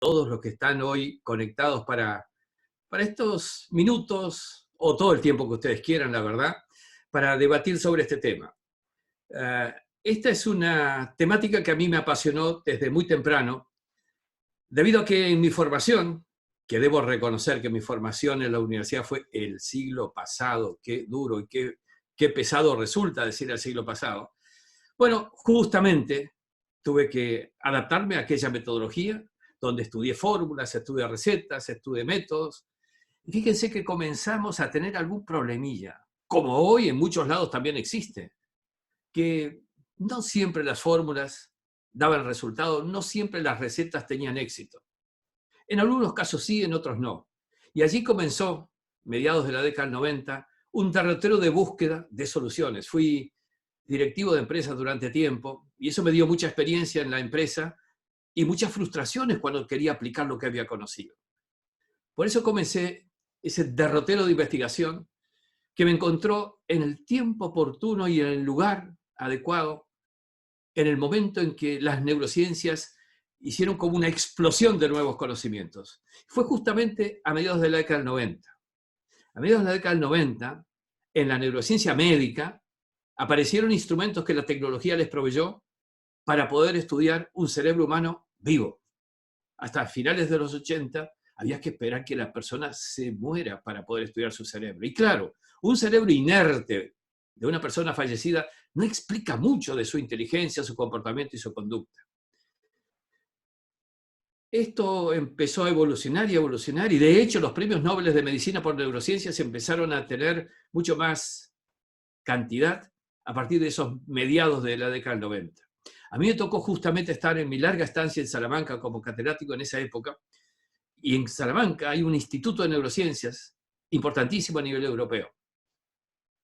todos los que están hoy conectados para estos minutos, o todo el tiempo que ustedes quieran, la verdad, para debatir sobre este tema. Esta es una temática que a mí me apasionó desde muy temprano, debido a que en mi formación, que debo reconocer que mi formación en la universidad fue el siglo pasado, qué duro y qué pesado resulta decir el siglo pasado. Bueno, justamente tuve que adaptarme a aquella metodología donde estudié fórmulas, estudié recetas, estudié métodos. Y fíjense que comenzamos a tener algún problemilla, como hoy en muchos lados también existe, que no siempre las fórmulas daban resultado, no siempre las recetas tenían éxito. En algunos casos sí, en otros no. Y allí comenzó, mediados de la década del 90, un derrotero de búsqueda de soluciones. Fui directivo de empresas durante tiempo y eso me dio mucha experiencia en la empresa y muchas frustraciones cuando quería aplicar lo que había conocido. Por eso comencé ese derrotero de investigación que me encontró en el tiempo oportuno y en el lugar adecuado, en el momento en que las neurociencias hicieron como una explosión de nuevos conocimientos. Fue justamente a mediados de la década del 90. A mediados de la década del 90, en la neurociencia médica, aparecieron instrumentos que la tecnología les proveyó para poder estudiar un cerebro humano vivo. Hasta finales de los 80 había que esperar que la persona se muera para poder estudiar su cerebro. Y claro, un cerebro inerte de una persona fallecida no explica mucho de su inteligencia, su comportamiento y su conducta. Esto empezó a evolucionar y de hecho los premios Nobel de Medicina por Neurociencias empezaron a tener mucho más cantidad a partir de esos mediados de la década del 90. A mí me tocó justamente estar en mi larga estancia en Salamanca como catedrático en esa época, y en Salamanca hay un instituto de neurociencias importantísimo a nivel europeo.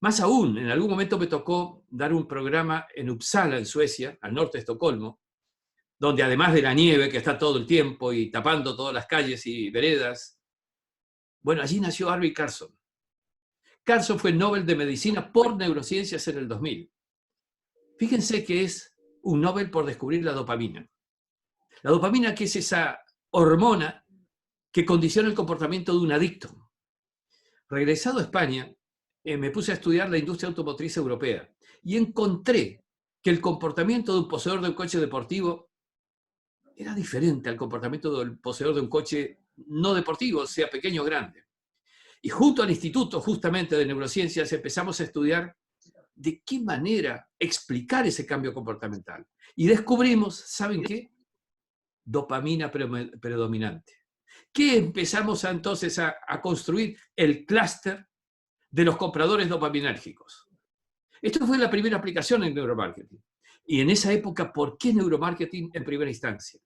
Más aún, en algún momento me tocó dar un programa en Uppsala, en Suecia, al norte de Estocolmo, donde además de la nieve que está todo el tiempo y tapando todas las calles y veredas, bueno, allí nació Arvid Carlsson. Carlsson fue Nobel de Medicina por Neurociencias en el 2000. Fíjense que es un Nobel por descubrir la dopamina. La dopamina, que es esa hormona que condiciona el comportamiento de un adicto. Regresado a España, me puse a estudiar la industria automotriz europea y encontré que el comportamiento de un poseedor de un coche deportivo era diferente al comportamiento del poseedor de un coche no deportivo, sea pequeño o grande. Y junto al Instituto justamente de Neurociencias empezamos a estudiar de qué manera explicar ese cambio comportamental. Y descubrimos, ¿saben qué? Dopamina predominante. ¿Qué empezamos entonces a construir? El clúster de los compradores dopaminérgicos. Esto fue la primera aplicación en neuromarketing. Y en esa época, ¿por qué neuromarketing en primera instancia?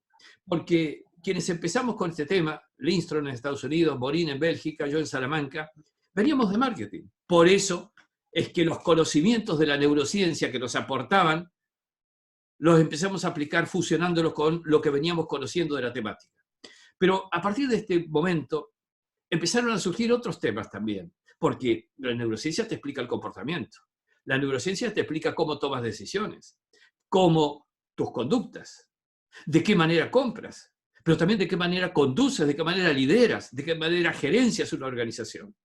Porque quienes empezamos con este tema, Lindström en Estados Unidos, Morin en Bélgica, yo en Salamanca, veníamos de marketing. Por eso es que los conocimientos de la neurociencia que nos aportaban, los empezamos a aplicar fusionándolos con lo que veníamos conociendo de la temática. Pero a partir de este momento empezaron a surgir otros temas también, porque la neurociencia te explica el comportamiento, la neurociencia te explica cómo tomas decisiones, cómo tus conductas, de qué manera compras, pero también de qué manera conduces, de qué manera lideras, de qué manera gerencias una organización.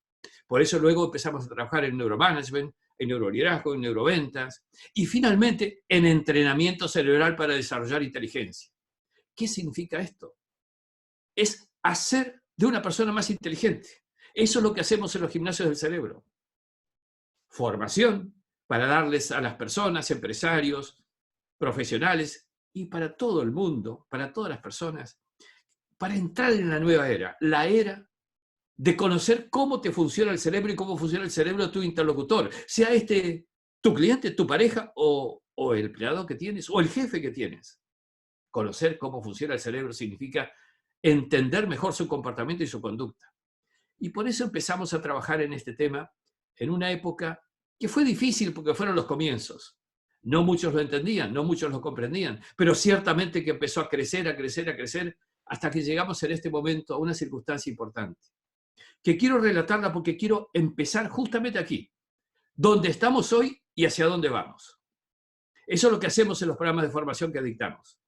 Por eso luego empezamos a trabajar en neuromanagement, en neuroliderazgo, en neuroventas y finalmente en entrenamiento cerebral para desarrollar inteligencia. ¿Qué significa esto? Es hacer de una persona más inteligente. Eso es lo que hacemos en los gimnasios del cerebro. Formación para darles a las personas, empresarios, profesionales y para todo el mundo, para todas las personas, para entrar en la nueva era, la era de conocer cómo te funciona el cerebro y cómo funciona el cerebro de tu interlocutor, sea este tu cliente, tu pareja o el empleado que tienes o el jefe que tienes. Conocer cómo funciona el cerebro significa entender mejor su comportamiento y su conducta. Y por eso empezamos a trabajar en este tema en una época que fue difícil porque fueron los comienzos. No muchos lo entendían, no muchos lo comprendían, pero ciertamente que empezó a crecer, a crecer, a crecer, hasta que llegamos en este momento a una circunstancia importante, que quiero relatarla porque quiero empezar justamente aquí, donde estamos hoy y hacia dónde vamos. Eso es lo que hacemos en los programas de formación que dictamos.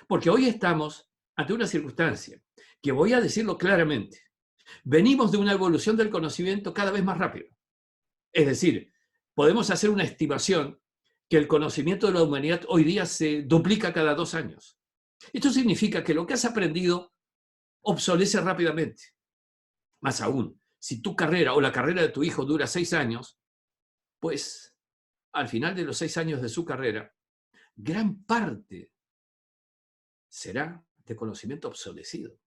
Porque hoy estamos ante una circunstancia. que voy a decirlo claramente, venimos de una evolución del conocimiento cada vez más rápido. Es decir, podemos hacer una estimación que el conocimiento de la humanidad hoy día se duplica cada 2 años. Esto significa que lo que has aprendido obsolece rápidamente. Más aún, si tu carrera o la carrera de tu hijo dura 6 años, pues al final de los 6 años de su carrera, gran parte será de conocimiento obsolecido.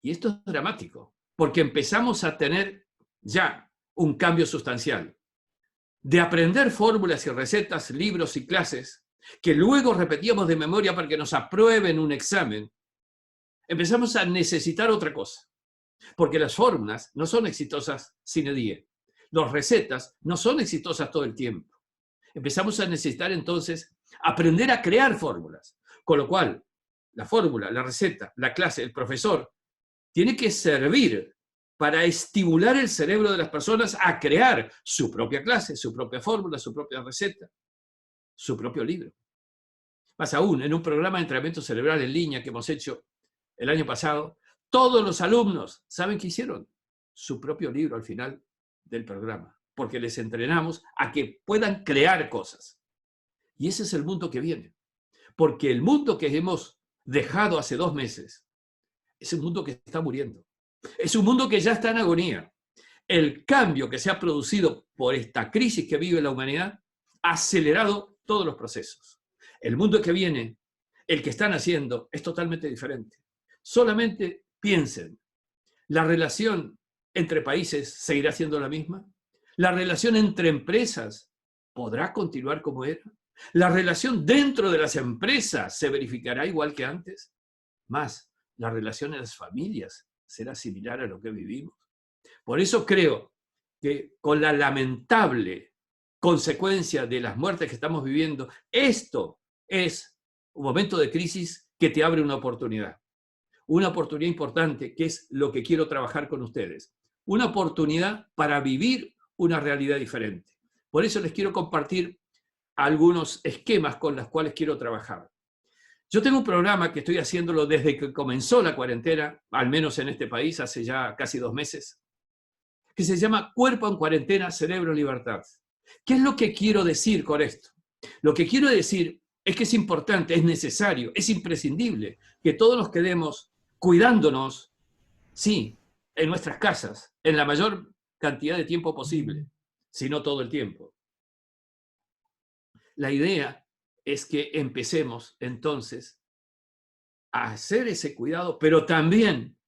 Y esto es dramático, porque empezamos a tener ya un cambio sustancial. De aprender fórmulas y recetas, libros y clases, que luego repetíamos de memoria para que nos aprueben un examen, empezamos a necesitar otra cosa. Porque las fórmulas no son exitosas sine die. Las recetas no son exitosas todo el tiempo. Empezamos a necesitar entonces aprender a crear fórmulas. Con lo cual, la fórmula, la receta, la clase, el profesor, tiene que servir para estimular el cerebro de las personas a crear su propia clase, su propia fórmula, su propia receta, su propio libro. Más aún, en un programa de entrenamiento cerebral en línea que hemos hecho el año pasado, todos los alumnos, ¿saben qué hicieron? Su propio libro al final del programa, porque les entrenamos a que puedan crear cosas. Y ese es el mundo que viene. Porque el mundo que hemos dejado hace 2 meses es un mundo que está muriendo. Es un mundo que ya está en agonía. El cambio que se ha producido por esta crisis que vive la humanidad ha acelerado todos los procesos. El mundo que viene, el que están haciendo, es totalmente diferente. Solamente piensen, ¿la relación entre países seguirá siendo la misma? ¿La relación entre empresas podrá continuar como era? ¿La relación dentro de las empresas se verificará igual que antes? Más, la relación en las familias será similar a lo que vivimos. Por eso creo que con la lamentable consecuencia de las muertes que estamos viviendo, esto es un momento de crisis que te abre una oportunidad importante, que es lo que quiero trabajar con ustedes. Una oportunidad para vivir una realidad diferente. Por eso les quiero compartir algunos esquemas con los cuales quiero trabajar. Yo tengo un programa que estoy haciéndolo desde que comenzó la cuarentena, al menos en este país, hace ya casi 2 meses, que se llama Cuerpo en Cuarentena, Cerebro en Libertad. ¿Qué es lo que quiero decir con esto? Lo que quiero decir es que es importante, es necesario, es imprescindible que todos nos quedemos cuidándonos, sí, en nuestras casas, en la mayor cantidad de tiempo posible, si no todo el tiempo. La idea es que empecemos entonces a hacer ese cuidado, pero también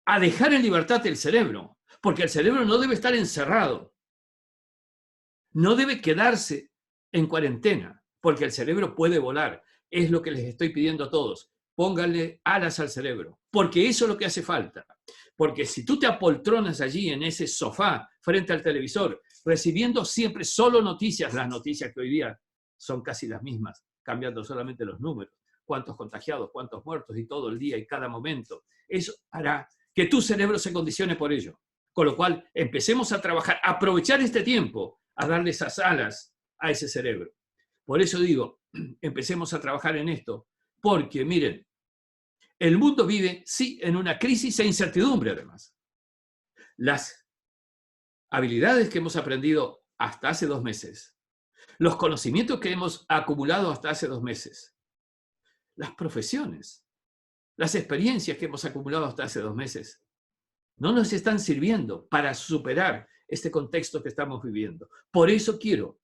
a dejar en libertad el cerebro, porque el cerebro no debe estar encerrado, no debe quedarse en cuarentena, porque el cerebro puede volar. Es lo que les estoy pidiendo a todos. Pónganle alas al cerebro, porque eso es lo que hace falta. Porque si tú te apoltronas allí en ese sofá frente al televisor, recibiendo siempre solo noticias, las noticias que hoy día son casi las mismas, cambiando solamente los números, cuántos contagiados, cuántos muertos y todo el día y cada momento, eso hará que tu cerebro se condicione por ello. Con lo cual, empecemos a trabajar, a aprovechar este tiempo, a darle esas alas a ese cerebro. Por eso digo, empecemos a trabajar en esto, porque miren, el mundo vive, sí, en una crisis e incertidumbre además. Las habilidades que hemos aprendido hasta hace 2 meses, los conocimientos que hemos acumulado hasta hace 2 meses, las profesiones, las experiencias que hemos acumulado hasta hace 2 meses, no nos están sirviendo para superar este contexto que estamos viviendo. Por eso quiero,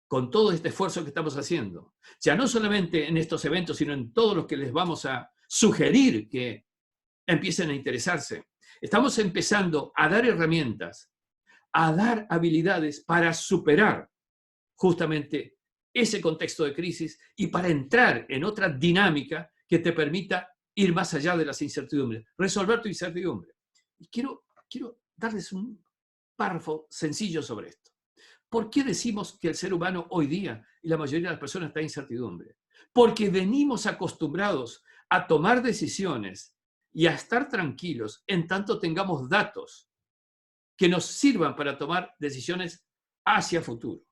con todo este esfuerzo que estamos haciendo, ya no solamente en estos eventos, sino en todos los que les vamos a sugerir que empiecen a interesarse, estamos empezando a dar herramientas, a dar habilidades para superar justamente ese contexto de crisis y para entrar en otra dinámica que te permita ir más allá de las incertidumbres, resolver tu incertidumbre. Y quiero darles un párrafo sencillo sobre esto. ¿Por qué decimos que el ser humano hoy día y la mayoría de las personas está en incertidumbre? Porque venimos acostumbrados a tomar decisiones y a estar tranquilos en tanto tengamos datos que nos sirvan para tomar decisiones hacia futuro.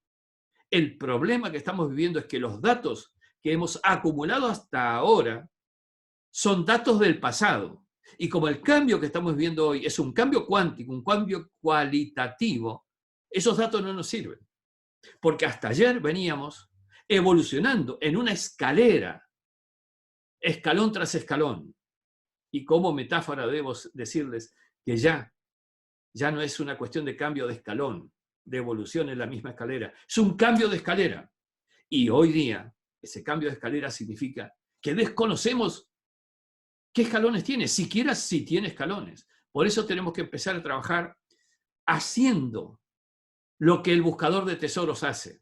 El problema que estamos viviendo es que los datos que hemos acumulado hasta ahora son datos del pasado Y como el cambio que estamos viendo hoy es un cambio cuántico, un cambio cualitativo, esos datos no nos sirven. Porque hasta ayer veníamos evolucionando en una escalera, escalón tras escalón. Y como metáfora debo decirles que ya no es una cuestión de cambio de escalón, de evolución en la misma escalera, es un cambio de escalera. Y hoy día, ese cambio de escalera significa que desconocemos qué escalones tiene, siquiera si tiene escalones. Por eso tenemos que empezar a trabajar haciendo lo que el buscador de tesoros hace.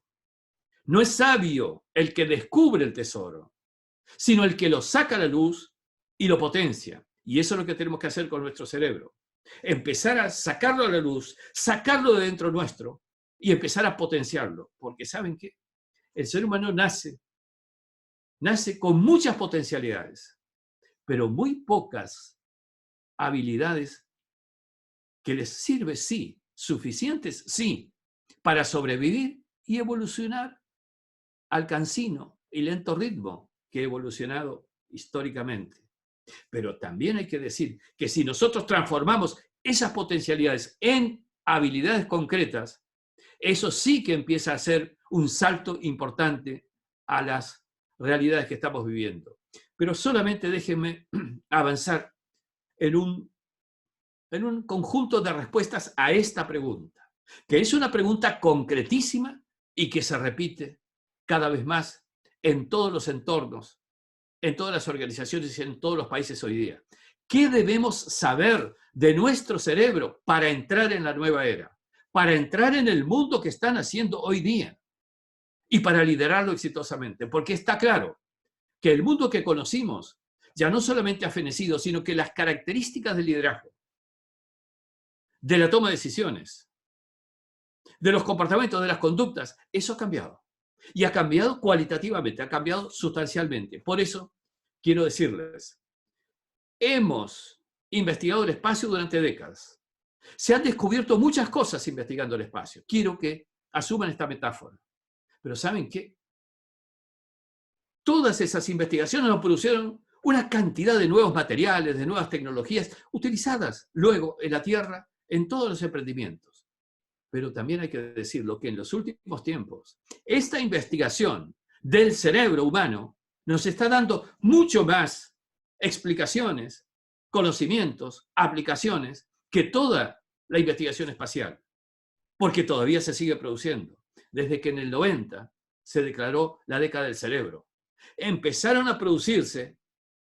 No es sabio el que descubre el tesoro, sino el que lo saca a la luz y lo potencia. Y eso es lo que tenemos que hacer con nuestro cerebro. Empezar a sacarlo a la luz, sacarlo de dentro nuestro y empezar a potenciarlo. Porque ¿saben qué? El ser humano nace con muchas potencialidades, pero muy pocas habilidades que les sirve, sí, suficientes, sí, para sobrevivir y evolucionar al cansino y lento ritmo que ha evolucionado históricamente. Pero también hay que decir que si nosotros transformamos esas potencialidades en habilidades concretas, eso sí que empieza a ser un salto importante a las realidades que estamos viviendo. Pero solamente déjenme avanzar en un conjunto de respuestas a esta pregunta, que es una pregunta concretísima y que se repite cada vez más en todos los entornos, en todas las organizaciones y en todos los países hoy día. ¿Qué debemos saber de nuestro cerebro para entrar en la nueva era? Para entrar en el mundo que están haciendo hoy día y para liderarlo exitosamente. Porque está claro que el mundo que conocimos ya no solamente ha fenecido, sino que las características del liderazgo, de la toma de decisiones, de los comportamientos, de las conductas, eso ha cambiado. Y ha cambiado cualitativamente, ha cambiado sustancialmente. Por eso quiero decirles, hemos investigado el espacio durante décadas. Se han descubierto muchas cosas investigando el espacio. Quiero que asuman esta metáfora. Pero ¿saben qué? Todas esas investigaciones nos produjeron una cantidad de nuevos materiales, de nuevas tecnologías utilizadas luego en la Tierra en todos los emprendimientos. Pero también hay que decirlo que en los últimos tiempos, esta investigación del cerebro humano nos está dando mucho más explicaciones, conocimientos, aplicaciones, que toda la investigación espacial, porque todavía se sigue produciendo. Desde que en el 90 se declaró la década del cerebro. Empezaron a producirse,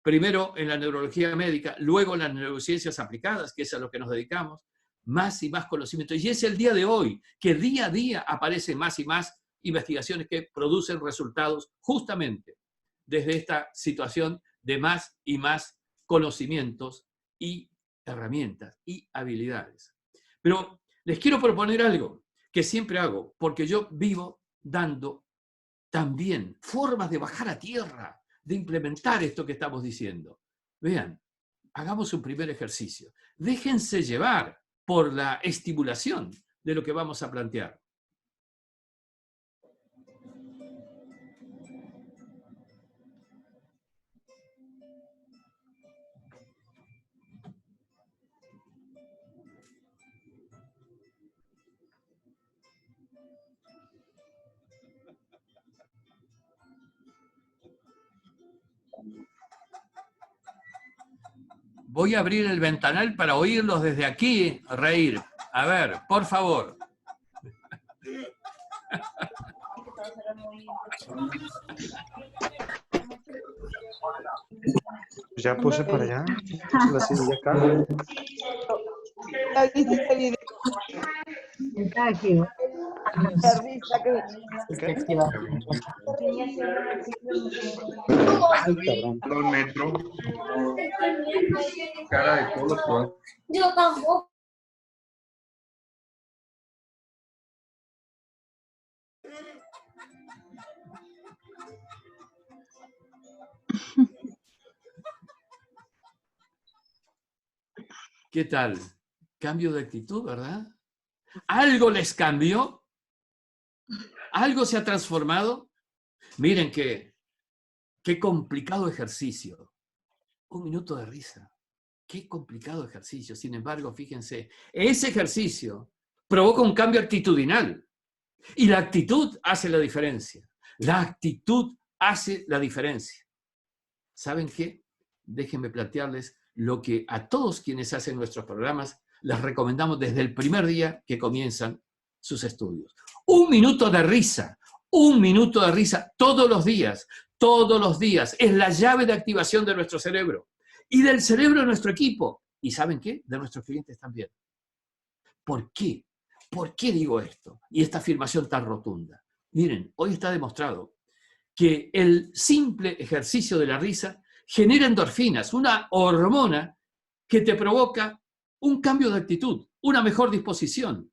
primero en la neurología médica, luego en las neurociencias aplicadas, que es a lo que nos dedicamos, más y más conocimiento. Y es el día de hoy que día a día aparecen más y más investigaciones que producen resultados justamente desde esta situación de más y más conocimientos y herramientas y habilidades. Pero les quiero proponer algo que siempre hago, porque yo vivo dando también formas de bajar a tierra, de implementar esto que estamos diciendo. Vean, hagamos un primer ejercicio. Déjense llevar por la estimulación de lo que vamos a plantear. Voy a abrir el ventanal para oírlos desde aquí reír. A ver, por favor. Ya puse para allá. Puse la silla acá. Está activo. ¿Qué? Ay, cabrón. El metro. Cara de todo. Yo tampoco. ¿Qué tal? Cambio de actitud, ¿verdad? ¿Algo les cambió? ¿Algo se ha transformado? Miren qué complicado ejercicio. Un minuto de risa. Qué complicado ejercicio. Sin embargo, fíjense, ese ejercicio provoca un cambio actitudinal. Y la actitud hace la diferencia. La actitud hace la diferencia. ¿Saben qué? Déjenme plantearles lo que a todos quienes hacen nuestros programas les recomendamos desde el primer día que comienzan sus estudios. 1 minuto de risa, 1 minuto de risa todos los días, es la llave de activación de nuestro cerebro y del cerebro de nuestro equipo. ¿Y saben qué? De nuestros clientes también. ¿Por qué? ¿Por qué digo esto? Y esta afirmación tan rotunda. Miren, hoy está demostrado que el simple ejercicio de la risa genera endorfinas, una hormona que te provoca un cambio de actitud, una mejor disposición,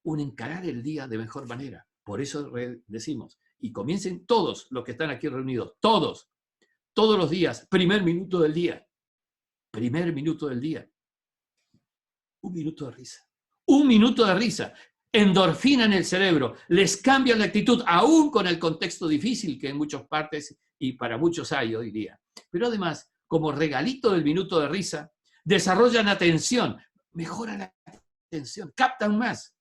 un encarar el día de mejor manera. Por eso decimos, y comiencen todos los que están aquí reunidos, todos los días, primer minuto del día, 1 minuto de risa. 1 minuto de risa. Endorfina en el cerebro, les cambia la actitud, aún con el contexto difícil que en muchas partes y para muchos hay, yo diría. Pero además, como regalito del minuto de risa, desarrollan atención, mejoran la atención, captan más.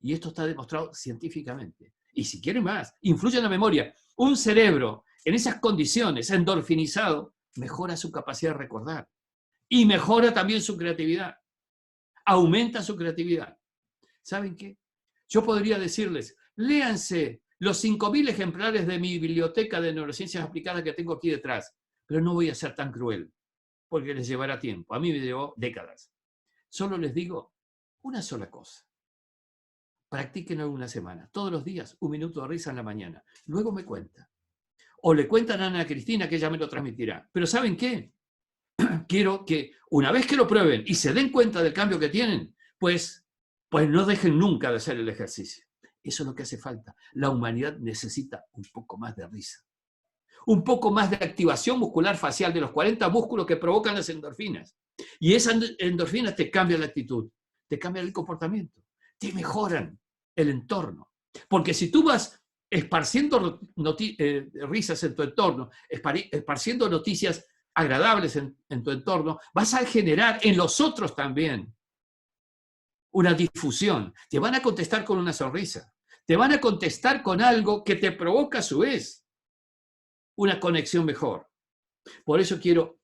Y esto está demostrado científicamente. Y si quieren más, influye en la memoria. Un cerebro en esas condiciones, endorfinizado, mejora su capacidad de recordar. Y mejora también su creatividad. Aumenta su creatividad. ¿Saben qué? Yo podría decirles, léanse los 5.000 ejemplares de mi biblioteca de neurociencias aplicadas que tengo aquí detrás, pero no voy a ser tan cruel, porque les llevará tiempo. A mí me llevó décadas. Solo les digo una sola cosa. Practíquenlo una semana, todos los días, 1 minuto de risa en la mañana. Luego me cuentan. O le cuentan a Ana Cristina, que ella me lo transmitirá. Pero ¿saben qué? Quiero que una vez que lo prueben y se den cuenta del cambio que tienen, pues no dejen nunca de hacer el ejercicio. Eso es lo que hace falta. La humanidad necesita un poco más de risa. Un poco más de activación muscular facial de los 40 músculos que provocan las endorfinas. Y esas endorfinas te cambian la actitud, te cambian el comportamiento, te mejoran el entorno. Porque si tú vas esparciendo risas en tu entorno, esparciendo noticias agradables en tu entorno, vas a generar en los otros también una difusión. Te van a contestar con una sonrisa. Te van a contestar con algo que te provoca a su vez una conexión mejor. Por eso quiero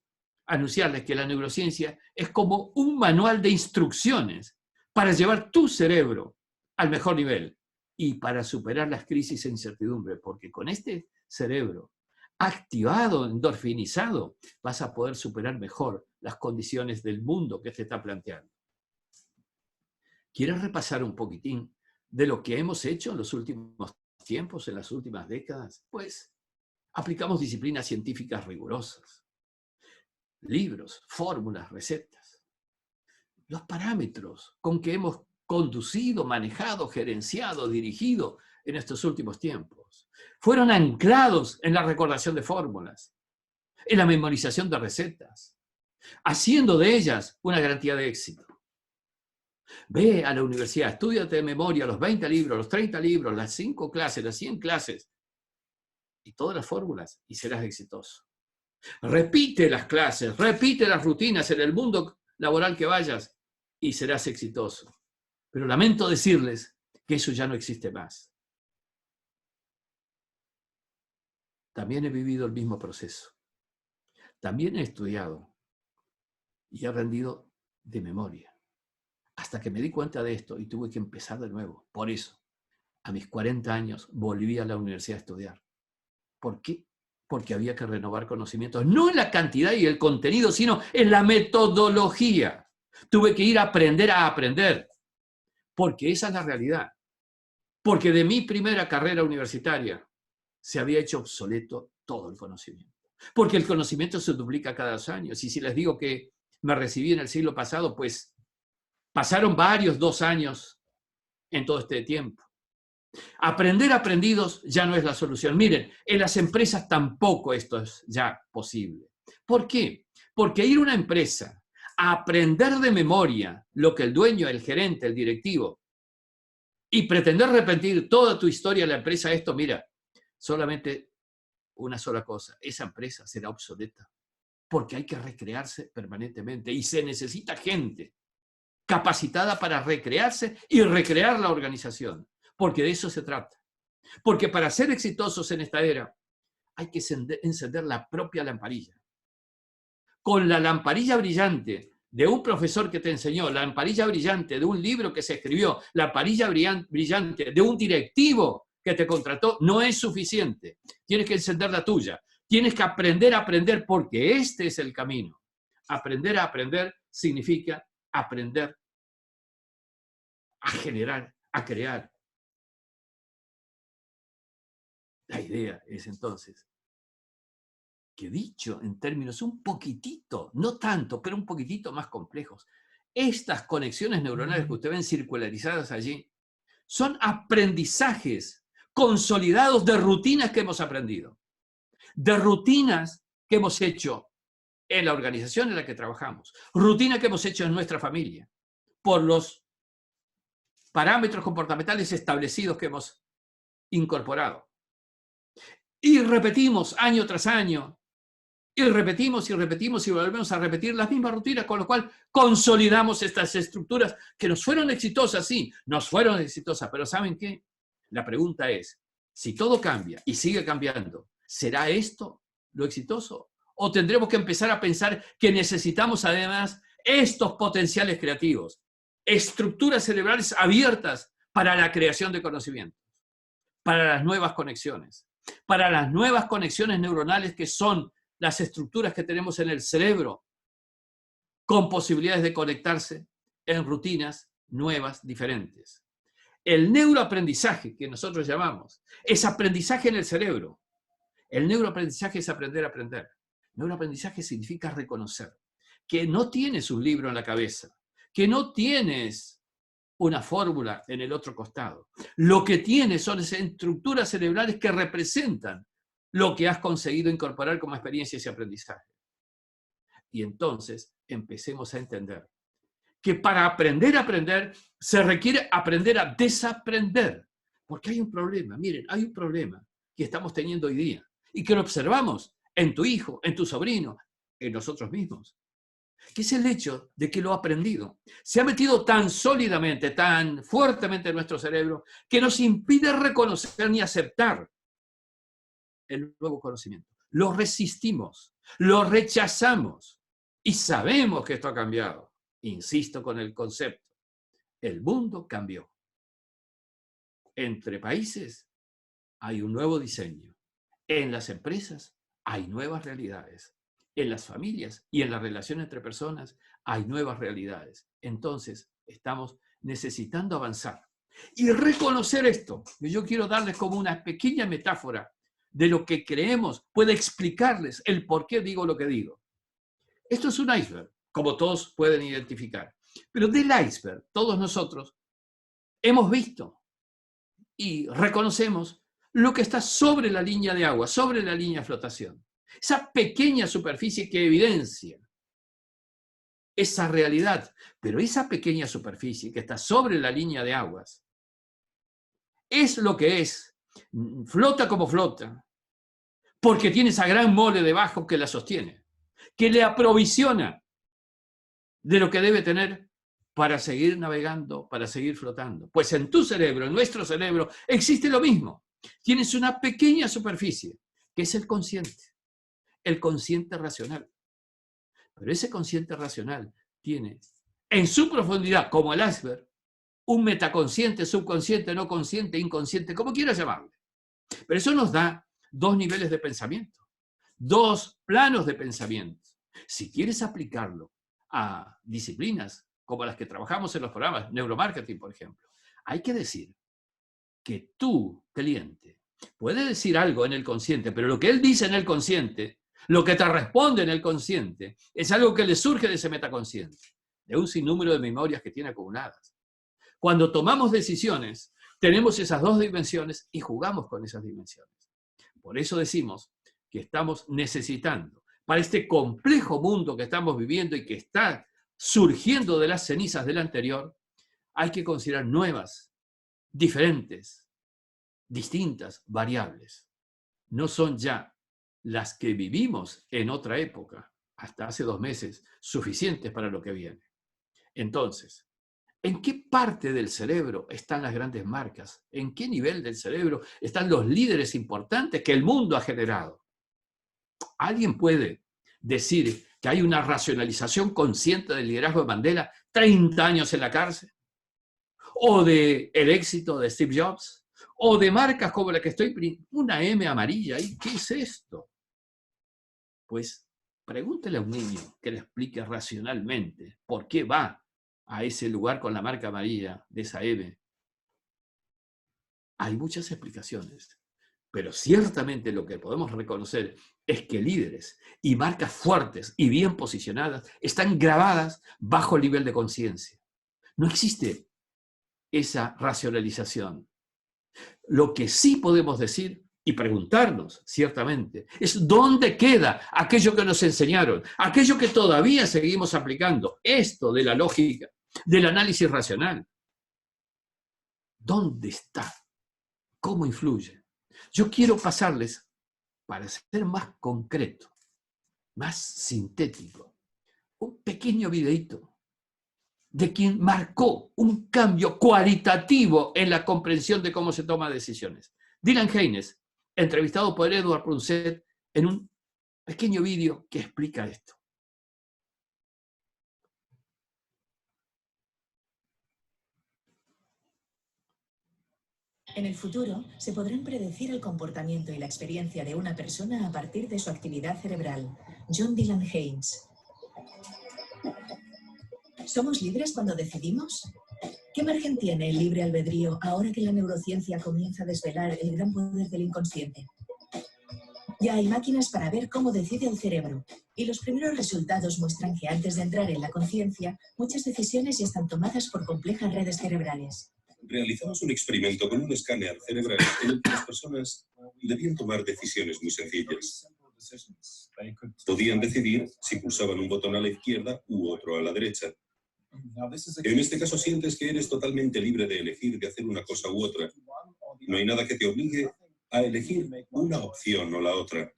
anunciarles que la neurociencia es como un manual de instrucciones para llevar tu cerebro al mejor nivel y para superar las crisis e incertidumbre, porque con este cerebro activado, endorfinizado, vas a poder superar mejor las condiciones del mundo que te está planteando. ¿Quieres repasar un poquitín de lo que hemos hecho en los últimos tiempos, en las últimas décadas? Pues aplicamos disciplinas científicas rigurosas, libros, fórmulas, recetas. Los parámetros con que hemos conducido, manejado, gerenciado, dirigido en estos últimos tiempos fueron anclados en la recordación de fórmulas, en la memorización de recetas, haciendo de ellas una garantía de éxito. Ve a la universidad, estúdiate de memoria los 20 libros, los 30 libros, las 5 clases, las 100 clases y todas las fórmulas y serás exitoso. Repite las clases, repite las rutinas en el mundo laboral que vayas y serás exitoso. Pero lamento decirles que eso ya no existe más. También he vivido el mismo proceso. También he estudiado y he aprendido de memoria. Hasta que me di cuenta de esto y tuve que empezar de nuevo. Por eso, a mis 40 años, volví a la universidad a estudiar. ¿Por qué? Porque había que renovar conocimientos, no en la cantidad y el contenido, sino en la metodología. Tuve que ir a aprender, porque esa es la realidad. Porque de mi primera carrera universitaria se había hecho obsoleto todo el conocimiento. Porque el conocimiento se duplica cada 2 años. Y si les digo que me recibí en el siglo pasado, pues pasaron varios 2 años en todo este tiempo. Aprender aprendidos ya no es la solución. Miren, en las empresas tampoco esto es ya posible. ¿Por qué? Porque ir a una empresa a aprender de memoria lo que el dueño, el gerente, el directivo, y pretender repetir toda tu historia de la empresa, esto, mira, solamente una sola cosa, esa empresa será obsoleta. porque hay que recrearse permanentemente y se necesita gente capacitada para recrearse y recrear la organización, porque de eso se trata. Porque para ser exitosos en esta era hay que encender la propia lamparilla. Con la lamparilla brillante de un profesor que te enseñó, la lamparilla brillante de un libro que se escribió, la lamparilla brillante de un directivo que te contrató, no es suficiente. Tienes que encender la tuya. Tienes que aprender a aprender porque este es el camino. Aprender a aprender significa aprender a generar, a crear. La idea es entonces que, dicho en términos un poquitito, no tanto, pero un poquitito más complejos, estas conexiones neuronales que ustedes ven circularizadas allí son aprendizajes consolidados de rutinas que hemos aprendido, de rutinas que hemos hecho en la organización en la que trabajamos, rutinas que hemos hecho en nuestra familia, por los parámetros comportamentales establecidos que hemos incorporado. Y repetimos año tras año, y repetimos y repetimos y volvemos a repetir las mismas rutinas, con lo cual consolidamos estas estructuras que nos fueron exitosas, sí, nos fueron exitosas, pero ¿saben qué? La pregunta es, si todo cambia y sigue cambiando, ¿será esto lo exitoso? ¿O tendremos que empezar a pensar que necesitamos además estos potenciales creativos, estructuras cerebrales abiertas para la creación de conocimientos, para las nuevas conexiones neuronales que son las estructuras que tenemos en el cerebro, con posibilidades de conectarse en rutinas nuevas, diferentes? El neuroaprendizaje, que nosotros llamamos, es aprendizaje en el cerebro. El neuroaprendizaje es aprender a aprender. Neuroaprendizaje significa reconocer que no tienes un libro en la cabeza, que no tienes una fórmula en el otro costado. Lo que tienes son esas estructuras cerebrales que representan lo que has conseguido incorporar como experiencia y ese aprendizaje. Y entonces empecemos a entender que para aprender a aprender se requiere aprender a desaprender. Porque hay un problema, miren, hay un problema que estamos teniendo hoy día y que lo observamos en tu hijo, en tu sobrino, en nosotros mismos, que es el hecho de que lo aprendido se ha metido tan sólidamente, tan fuertemente en nuestro cerebro, que nos impide reconocer ni aceptar el nuevo conocimiento. Lo resistimos, lo rechazamos y sabemos que esto ha cambiado. Insisto con el concepto, el mundo cambió. Entre países hay un nuevo diseño. En las empresas hay nuevas realidades. En las familias y en la relación entre personas hay nuevas realidades. Entonces, estamos necesitando avanzar y reconocer esto. Yo quiero darles como una pequeña metáfora de lo que creemos puede explicarles el por qué digo lo que digo. Esto es un iceberg, como todos pueden identificar. Pero del iceberg, todos nosotros hemos visto y reconocemos lo que está sobre la línea de agua, sobre la línea de flotación. Esa pequeña superficie que evidencia esa realidad. Pero esa pequeña superficie que está sobre la línea de aguas es lo que es. Flota como flota, porque tiene esa gran mole debajo que la sostiene, que le aprovisiona de lo que debe tener para seguir navegando, para seguir flotando. Pues en tu cerebro, en nuestro cerebro, existe lo mismo. Tienes una pequeña superficie, que es el consciente racional. Pero ese consciente racional tiene en su profundidad, como el iceberg, un metaconsciente, subconsciente, no consciente, inconsciente, como quieras llamarle. Pero eso nos da dos niveles de pensamiento, dos planos de pensamiento. Si quieres aplicarlo a disciplinas como las que trabajamos en los programas, neuromarketing, por ejemplo, hay que decir que tu cliente puede decir algo en el consciente, pero lo que él dice en el consciente, lo que te responde en el consciente, es algo que le surge de ese metaconsciente, de un sinnúmero de memorias que tiene acumuladas. Cuando tomamos decisiones, tenemos esas dos dimensiones y jugamos con esas dimensiones. Por eso decimos que estamos necesitando, para este complejo mundo que estamos viviendo y que está surgiendo de las cenizas del anterior, hay que considerar nuevas, diferentes, distintas variables. No son ya las que vivimos en otra época, hasta hace 2 meses, suficientes para lo que viene. Entonces, ¿en qué parte del cerebro están las grandes marcas? ¿En qué nivel del cerebro están los líderes importantes que el mundo ha generado? ¿Alguien puede decir que hay una racionalización consciente del liderazgo de Mandela 30 años en la cárcel? ¿O del éxito de Steve Jobs? ¿O de marcas como la que estoy, una M amarilla? ¿Y qué es esto? Pues pregúntele a un niño que le explique racionalmente por qué va a ese lugar con la marca amarilla de esa M. Hay muchas explicaciones, pero ciertamente lo que podemos reconocer es que líderes y marcas fuertes y bien posicionadas están grabadas bajo el nivel de conciencia. No existe esa racionalización. Lo que sí podemos decir y preguntarnos, ciertamente, es dónde queda aquello que nos enseñaron, aquello que todavía seguimos aplicando, esto de la lógica, del análisis racional. ¿Dónde está? ¿Cómo influye? Yo quiero pasarles, para ser más concreto, más sintético, un pequeño videíto de quien marcó un cambio cualitativo en la comprensión de cómo se toman decisiones. Dylan Haynes, entrevistado por Edward Punset en un pequeño vídeo que explica esto. En el futuro, se podrán predecir el comportamiento y la experiencia de una persona a partir de su actividad cerebral. John Dylan Haynes. ¿Somos libres cuando decidimos? ¿Qué margen tiene el libre albedrío ahora que la neurociencia comienza a desvelar el gran poder del inconsciente? Ya hay máquinas para ver cómo decide el cerebro, y los primeros resultados muestran que antes de entrar en la conciencia, muchas decisiones ya están tomadas por complejas redes cerebrales. Realizamos un experimento con un escáner cerebral en el que las personas debían tomar decisiones muy sencillas. Podían decidir si pulsaban un botón a la izquierda u otro a la derecha. En este caso sientes que eres totalmente libre de elegir de hacer una cosa u otra. No hay nada que te obligue a elegir una opción o la otra.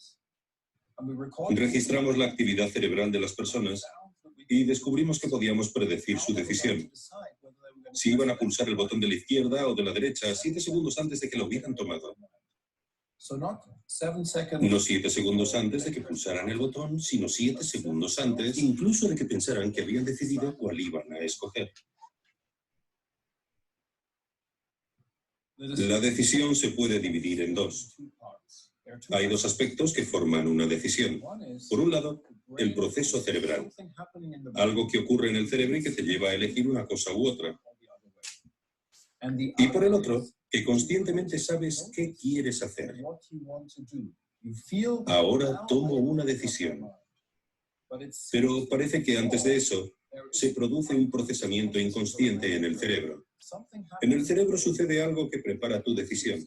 Registramos la actividad cerebral de las personas y descubrimos que podíamos predecir su decisión. Si iban a pulsar el botón de la izquierda o de la derecha 7 segundos antes de que lo hubieran tomado. No 7 segundos antes de que pulsaran el botón, sino 7 segundos antes, incluso de que pensaran que habían decidido cuál iban a escoger. La decisión se puede dividir en 2. Hay 2 aspectos que forman una decisión. Por un lado, el proceso cerebral, algo que ocurre en el cerebro y que te lleva a elegir una cosa u otra. Y por el otro, que conscientemente sabes qué quieres hacer. Ahora tomo una decisión. Pero parece que antes de eso, se produce un procesamiento inconsciente en el cerebro. En el cerebro sucede algo que prepara tu decisión,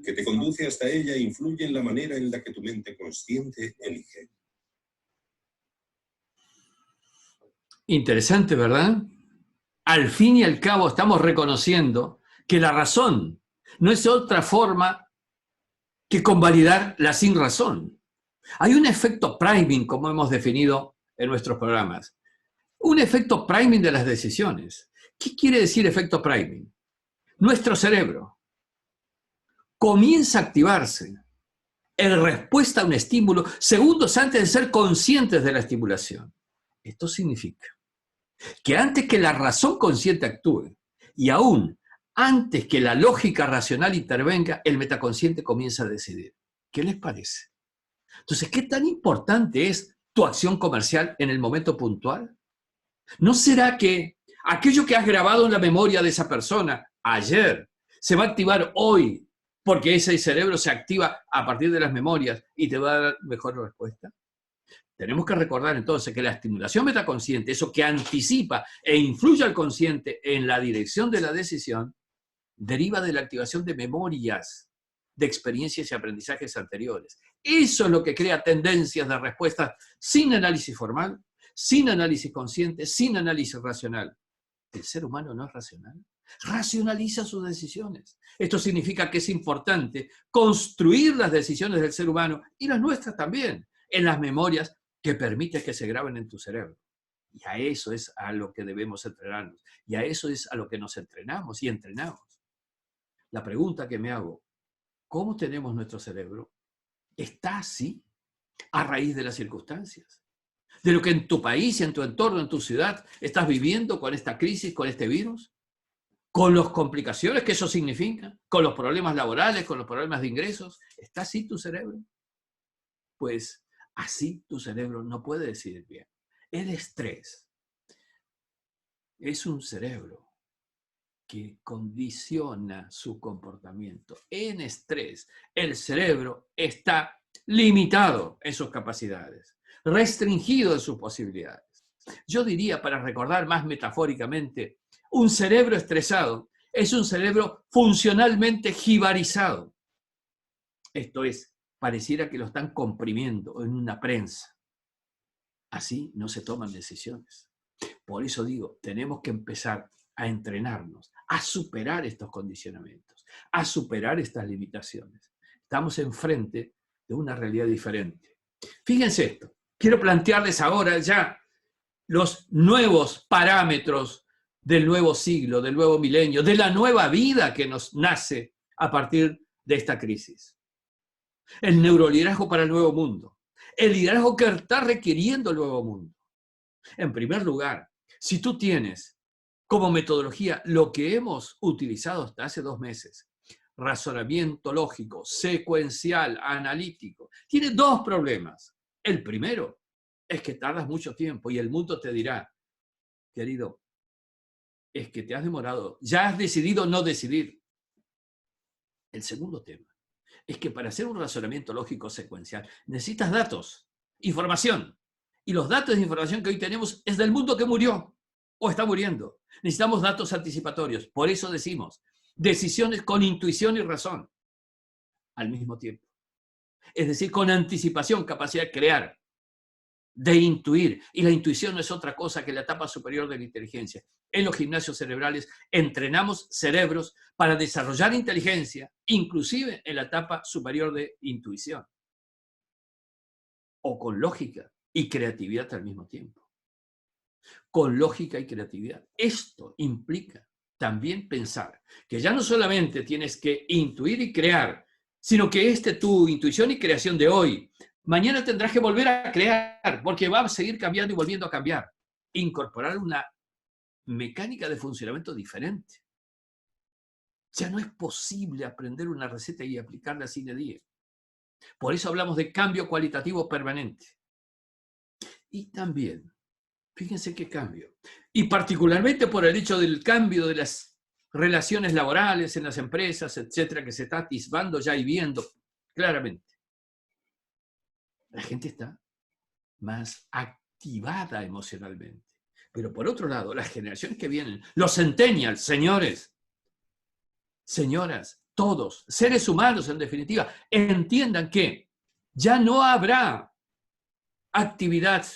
que te conduce hasta ella e influye en la manera en la que tu mente consciente elige. Interesante, ¿verdad? Al fin y al cabo estamos reconociendo que la razón no es otra forma que convalidar la sin razón. Hay un efecto priming, como hemos definido en nuestros programas. Un efecto priming de las decisiones. ¿Qué quiere decir efecto priming? Nuestro cerebro comienza a activarse en respuesta a un estímulo segundos antes de ser conscientes de la estimulación. Esto significa que antes que la razón consciente actúe y aún antes que la lógica racional intervenga, el metaconsciente comienza a decidir. ¿Qué les parece? Entonces, ¿qué tan importante es tu acción comercial en el momento puntual? ¿No será que aquello que has grabado en la memoria de esa persona ayer se va a activar hoy porque ese cerebro se activa a partir de las memorias y te va a dar mejor respuesta? Tenemos que recordar entonces que la estimulación metaconsciente, eso que anticipa e influye al consciente en la dirección de la decisión, deriva de la activación de memorias, de experiencias y aprendizajes anteriores. Eso es lo que crea tendencias de respuestas sin análisis formal, sin análisis consciente, sin análisis racional. ¿El ser humano no es racional? Racionaliza sus decisiones. Esto significa que es importante construir las decisiones del ser humano y las nuestras también, en las memorias que permite que se graben en tu cerebro. Y a eso es a lo que debemos entrenarnos. Y a eso es a lo que nos entrenamos y entrenamos. La pregunta que me hago, ¿cómo tenemos nuestro cerebro? ¿Está así a raíz de las circunstancias? ¿De lo que en tu país, en tu entorno, en tu ciudad estás viviendo con esta crisis, con este virus? ¿Con las complicaciones que eso significa? ¿Con los problemas laborales, con los problemas de ingresos? ¿Está así tu cerebro? Pues así tu cerebro no puede decidir bien. El estrés es un cerebro que condiciona su comportamiento. En estrés, el cerebro está limitado en sus capacidades, restringido en sus posibilidades. Yo diría, para recordar más metafóricamente, un cerebro estresado es un cerebro funcionalmente jibarizado. Esto es, pareciera que lo están comprimiendo en una prensa. Así no se toman decisiones. Por eso digo, tenemos que empezar a entrenarnos, a superar estos condicionamientos, a superar estas limitaciones. Estamos enfrente de una realidad diferente. Fíjense esto, quiero plantearles ahora ya los nuevos parámetros del nuevo siglo, del nuevo milenio, de la nueva vida que nos nace a partir de esta crisis. El neuroliderazgo para el nuevo mundo. El liderazgo que está requiriendo el nuevo mundo. En primer lugar, si tú tienes como metodología lo que hemos utilizado hasta hace 2 meses, razonamiento lógico, secuencial, analítico, tiene 2 problemas. El primero es que tardas mucho tiempo y el mundo te dirá, querido, es que te has demorado, ya has decidido no decidir. El segundo tema es que para hacer un razonamiento lógico secuencial necesitas datos, información. Y los datos de información que hoy tenemos es del mundo que murió o está muriendo. Necesitamos datos anticipatorios. Por eso decimos, decisiones con intuición y razón al mismo tiempo. Es decir, con anticipación, capacidad de crear, de intuir. Y la intuición no es otra cosa que la etapa superior de la inteligencia. En los gimnasios cerebrales entrenamos cerebros para desarrollar inteligencia, inclusive en la etapa superior de intuición. O con lógica y creatividad al mismo tiempo. Con lógica y creatividad. Esto implica también pensar que ya no solamente tienes que intuir y crear, sino que tu intuición y creación de hoy, mañana tendrás que volver a crear, porque va a seguir cambiando y volviendo a cambiar. Incorporar una mecánica de funcionamiento diferente. Ya no es posible aprender una receta y aplicarla sine die. Por eso hablamos de cambio cualitativo permanente. Y también, fíjense qué cambio. Y particularmente por el hecho del cambio de las relaciones laborales en las empresas, etcétera, que se está atisbando ya y viendo claramente. La gente está más activada emocionalmente. Pero por otro lado, las generaciones que vienen, los centennials, señores, señoras, todos, seres humanos en definitiva, entiendan que ya no habrá actividad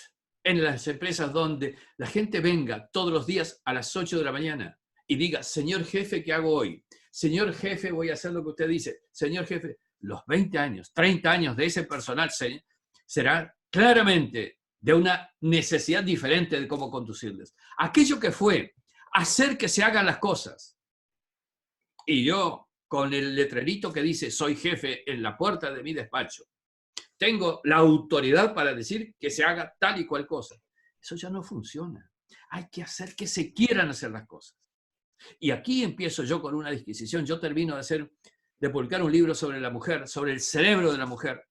en las empresas donde la gente venga todos los días a las 8 de la mañana y diga, señor jefe, ¿qué hago hoy? Señor jefe, voy a hacer lo que usted dice. Señor jefe, los 20 años, 30 años de ese personal será claramente de una necesidad diferente de cómo conducirles. Aquello que fue hacer que se hagan las cosas. Y yo, con el letrerito que dice, soy jefe en la puerta de mi despacho, tengo la autoridad para decir que se haga tal y cual cosa. Eso ya no funciona. Hay que hacer que se quieran hacer las cosas. Y aquí empiezo yo con una disquisición. Yo termino de publicar un libro sobre la mujer, sobre el cerebro de la mujer.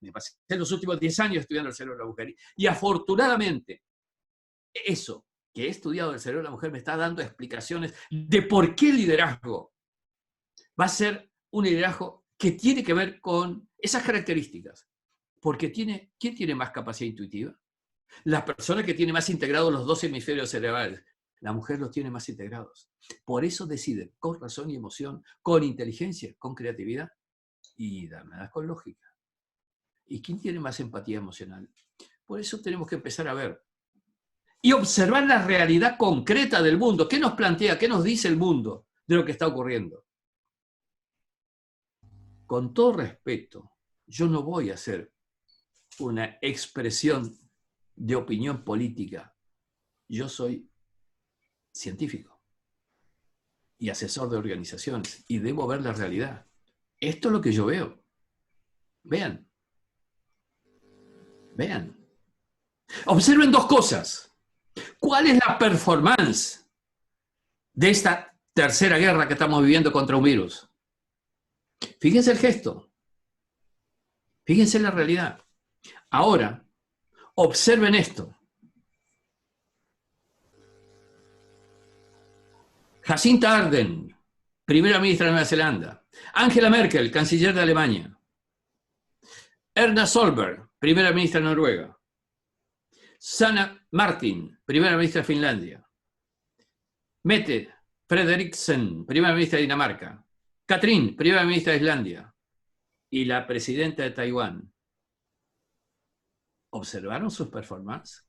Me pasé los últimos 10 años estudiando el cerebro de la mujer. Y afortunadamente, eso que he estudiado del cerebro de la mujer me está dando explicaciones de por qué el liderazgo va a ser un liderazgo que tiene que ver con esas características. Porque ¿quién tiene más capacidad intuitiva? La persona que tiene más integrados los 2 hemisferios cerebrales. La mujer los tiene más integrados. Por eso deciden con razón y emoción, con inteligencia, con creatividad y además con lógica. ¿Y quién tiene más empatía emocional? Por eso tenemos que empezar a ver y observar la realidad concreta del mundo. ¿Qué nos plantea? ¿Qué nos dice el mundo de lo que está ocurriendo? Con todo respeto, yo no voy a hacer una expresión de opinión política. Yo soy científico y asesor de organizaciones y debo ver la realidad. Esto es lo que yo veo. Vean. Vean. Observen dos cosas. ¿Cuál es la performance de esta tercera guerra que estamos viviendo contra un virus? Fíjense el gesto. Fíjense la realidad. Ahora, observen esto. Jacinta Ardern, primera ministra de Nueva Zelanda. Angela Merkel, canciller de Alemania. Erna Solberg, primera ministra de Noruega. Sanna Marin, primera ministra de Finlandia. Mette Frederiksen, primera ministra de Dinamarca. Katrin, primera ministra de Islandia. Y la presidenta de Taiwán. ¿Observaron sus performances?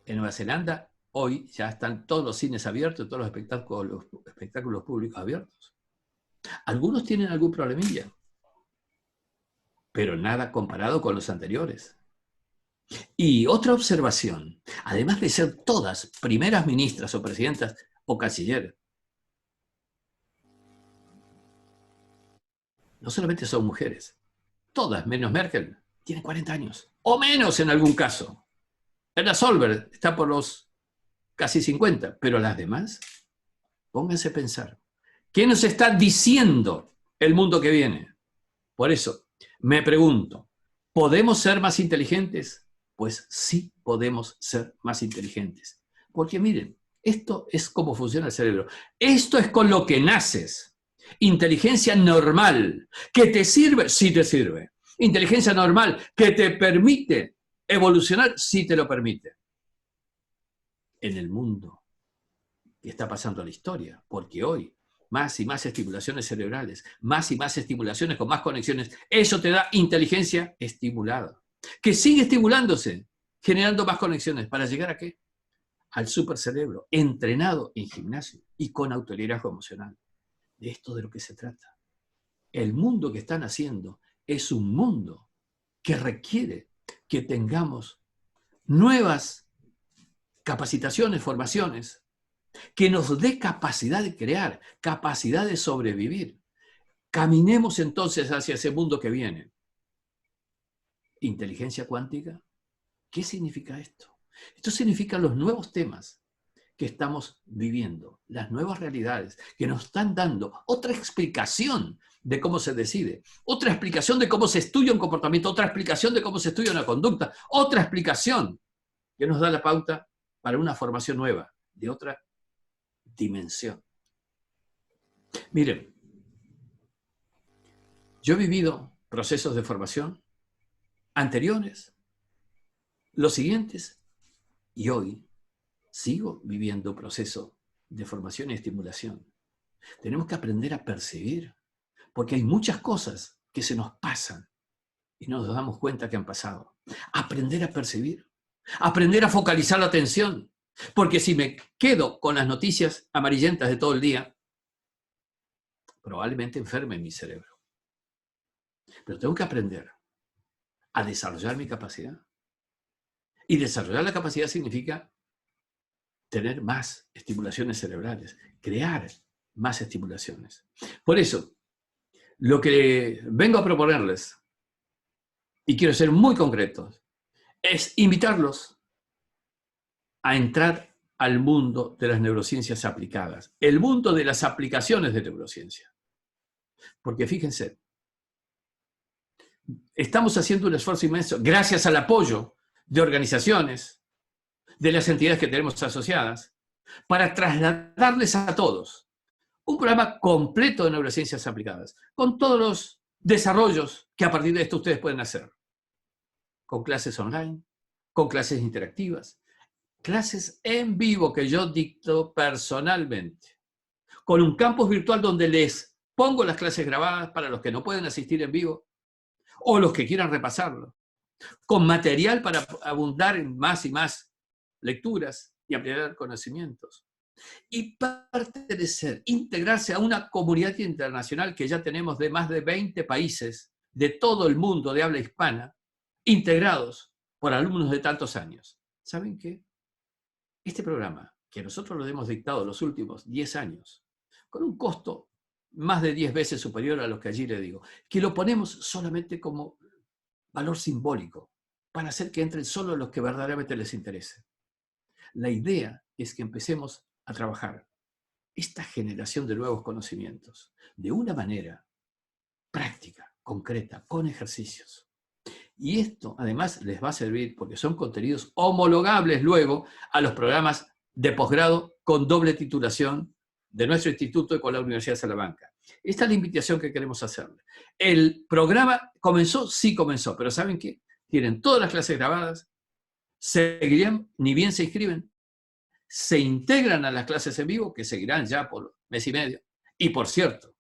En Nueva Zelanda hoy ya están todos los cines abiertos, todos los espectáculos públicos abiertos. Algunos tienen algún problemilla, pero nada comparado con los anteriores. Y otra observación, además de ser todas primeras ministras o presidentas o cancilleres, no solamente son mujeres, todas menos Merkel tienen 40 años, o menos en algún caso. Erna Solberg está por los casi 50, pero las demás, pónganse a pensar. ¿Qué nos está diciendo el mundo que viene? Por eso, me pregunto, ¿podemos ser más inteligentes? Pues sí podemos ser más inteligentes. Porque miren, esto es cómo funciona el cerebro. Esto es con lo que naces. Inteligencia normal, ¿que te sirve? Sí te sirve. Inteligencia normal, ¿que te permite evolucionar? Sí te lo permite. En el mundo que está pasando la historia, porque hoy más y más estimulaciones cerebrales, más y más estimulaciones con más conexiones, eso te da inteligencia estimulada, que sigue estimulándose, generando más conexiones, ¿para llegar a qué? Al supercerebro, entrenado en gimnasio y con autoliderazgo emocional. De esto de lo que se trata. El mundo que están haciendo es un mundo que requiere que tengamos nuevas capacitaciones, formaciones, que nos dé capacidad de crear, capacidad de sobrevivir. Caminemos entonces hacia ese mundo que viene. ¿Inteligencia cuántica? ¿Qué significa esto? Esto significa los nuevos temas que estamos viviendo, las nuevas realidades que nos están dando otra explicación de cómo se decide, otra explicación de cómo se estudia un comportamiento, otra explicación de cómo se estudia una conducta, otra explicación que nos da la pauta para una formación nueva, de otra dimensión. Miren, yo he vivido procesos de formación anteriores, los siguientes, y hoy sigo viviendo un proceso de formación y estimulación. Tenemos que aprender a percibir, porque hay muchas cosas que se nos pasan y no nos damos cuenta que han pasado. Aprender a percibir, aprender a focalizar la atención, porque si me quedo con las noticias amarillentas de todo el día, probablemente enferme mi cerebro. Pero tengo que aprender a desarrollar mi capacidad. Y desarrollar la capacidad significa tener más estimulaciones cerebrales, crear más estimulaciones. Por eso, lo que vengo a proponerles, y quiero ser muy concretos, es invitarlos a entrar al mundo de las neurociencias aplicadas, el mundo de las aplicaciones de neurociencia. Porque fíjense, estamos haciendo un esfuerzo inmenso, gracias al apoyo de organizaciones, de las entidades que tenemos asociadas, para trasladarles a todos un programa completo de neurociencias aplicadas, con todos los desarrollos que a partir de esto ustedes pueden hacer, con clases online, con clases interactivas, clases en vivo que yo dicto personalmente, con un campus virtual donde les pongo las clases grabadas para los que no pueden asistir en vivo o los que quieran repasarlo, con material para abundar en más y más lecturas y ampliar conocimientos. Y pertenecer, integrarse a una comunidad internacional que ya tenemos de más de 20 países de todo el mundo de habla hispana, integrados por alumnos de tantos años. ¿Saben qué? Este programa, que nosotros lo hemos dictado los últimos 10 años, con un costo más de 10 veces superior a lo que allí le digo, que lo ponemos solamente como valor simbólico, para hacer que entren solo los que verdaderamente les interese. La idea es que empecemos a trabajar esta generación de nuevos conocimientos de una manera práctica, concreta, con ejercicios. Y esto además les va a servir porque son contenidos homologables luego a los programas de posgrado con doble titulación de nuestro instituto y con la Universidad de Salamanca. Esta es la invitación que queremos hacerle. El programa comenzó, sí comenzó, pero ¿saben qué? Tienen todas las clases grabadas, seguirían, ni bien se inscriben, se integran a las clases en vivo, que seguirán ya por mes y medio. Y por cierto,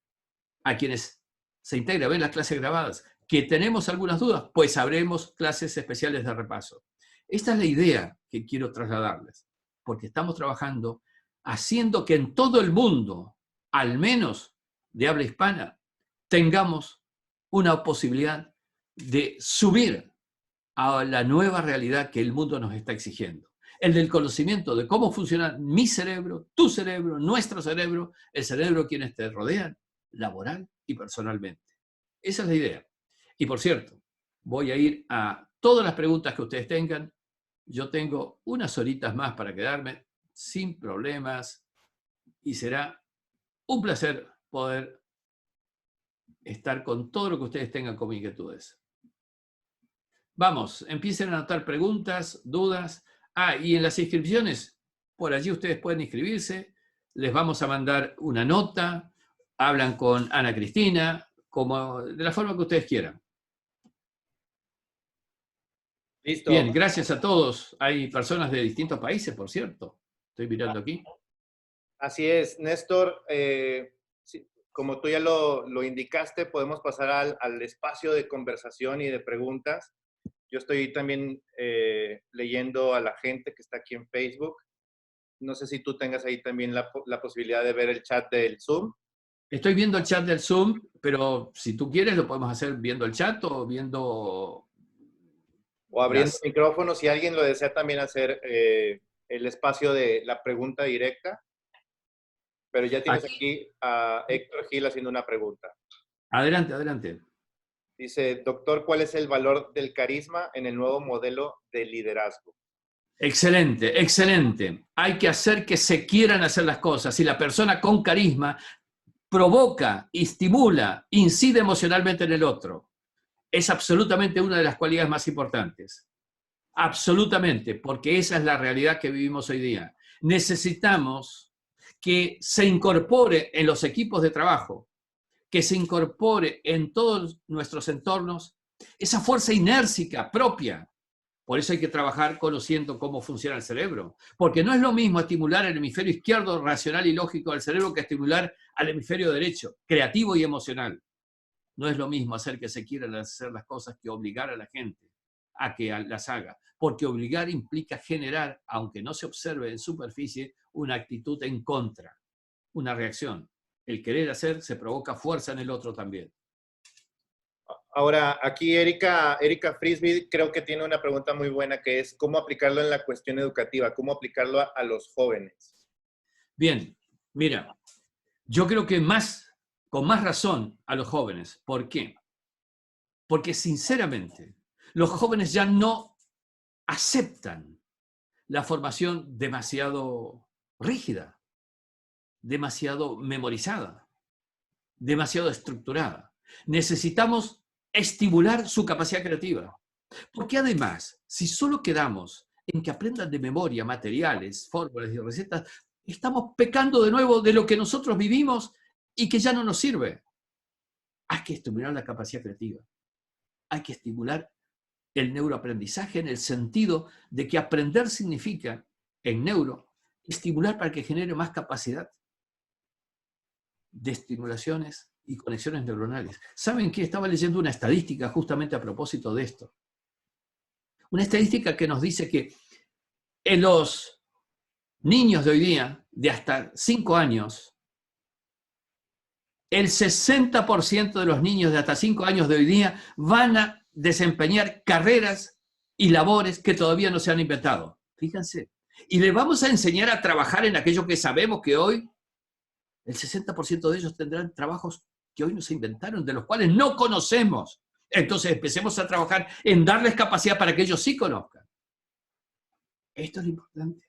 a quienes se integran, ven las clases grabadas, que tenemos algunas dudas, pues habremos clases especiales de repaso. Esta es la idea que quiero trasladarles, porque estamos trabajando haciendo que en todo el mundo, al menos de habla hispana, tengamos una posibilidad de subir a la nueva realidad que el mundo nos está exigiendo. El del conocimiento de cómo funciona mi cerebro, tu cerebro, nuestro cerebro, el cerebro de quienes te rodean, laboral y personalmente. Esa es la idea. Y por cierto, voy a ir a todas las preguntas que ustedes tengan. Yo tengo unas horitas más para quedarme sin problemas y será un placer poder estar con todo lo que ustedes tengan como inquietudes. Vamos, empiecen a anotar preguntas, dudas. Y en las inscripciones, por allí ustedes pueden inscribirse, les vamos a mandar una nota, hablan con Ana Cristina, como de la forma que ustedes quieran. Listo. Bien, gracias a todos. Hay personas de distintos países, por cierto. Estoy mirando aquí. Así es, Néstor. Sí, como tú ya lo indicaste, podemos pasar al espacio de conversación y de preguntas. Yo estoy también leyendo a la gente que está aquí en Facebook. No sé si tú tengas ahí también la posibilidad de ver el chat del Zoom. Estoy viendo el chat del Zoom, pero si tú quieres lo podemos hacer viendo el chat o viendo... O abriendo micrófonos, si alguien lo desea también hacer el espacio de la pregunta directa. Pero ya tienes aquí a Héctor Gil haciendo una pregunta. Adelante, adelante. Dice, doctor, ¿cuál es el valor del carisma en el nuevo modelo de liderazgo? Excelente, excelente. Hay que hacer que se quieran hacer las cosas. Si la persona con carisma provoca, estimula, incide emocionalmente en el otro, es absolutamente una de las cualidades más importantes. Absolutamente, porque esa es la realidad que vivimos hoy día. Necesitamos que se incorpore en los equipos de trabajo, que se incorpore en todos nuestros entornos esa fuerza inércica propia. Por eso hay que trabajar conociendo cómo funciona el cerebro. Porque no es lo mismo estimular el hemisferio izquierdo racional y lógico del cerebro que estimular al hemisferio derecho, creativo y emocional. No es lo mismo hacer que se quieran hacer las cosas que obligar a la gente a que las haga. Porque obligar implica generar, aunque no se observe en superficie, una actitud en contra, una reacción. El querer hacer se provoca fuerza en el otro también. Ahora, aquí Erika Frisby creo que tiene una pregunta muy buena que es ¿cómo aplicarlo en la cuestión educativa? ¿Cómo aplicarlo a los jóvenes? Bien, mira, yo creo que con más razón a los jóvenes. ¿Por qué? Porque sinceramente, los jóvenes ya no aceptan la formación demasiado rígida, demasiado memorizada, demasiado estructurada. Necesitamos estimular su capacidad creativa. Porque además, si solo quedamos en que aprendan de memoria materiales, fórmulas y recetas, estamos pecando de nuevo de lo que nosotros vivimos y que ya no nos sirve. Hay que estimular la capacidad creativa. Hay que estimular el neuroaprendizaje en el sentido de que aprender significa, en neuro, estimular para que genere más capacidad de estimulaciones y conexiones neuronales. ¿Saben qué? Estaba leyendo una estadística justamente a propósito de esto. Una estadística que nos dice que en los niños de hoy día, de hasta 5 años, el 60% de los niños de hasta 5 años de hoy día van a desempeñar carreras y labores que todavía no se han inventado. Fíjense. Y les vamos a enseñar a trabajar en aquello que sabemos que hoy el 60% de ellos tendrán trabajos que hoy no se inventaron, de los cuales no conocemos. Entonces empecemos a trabajar en darles capacidad para que ellos sí conozcan. Esto es lo importante.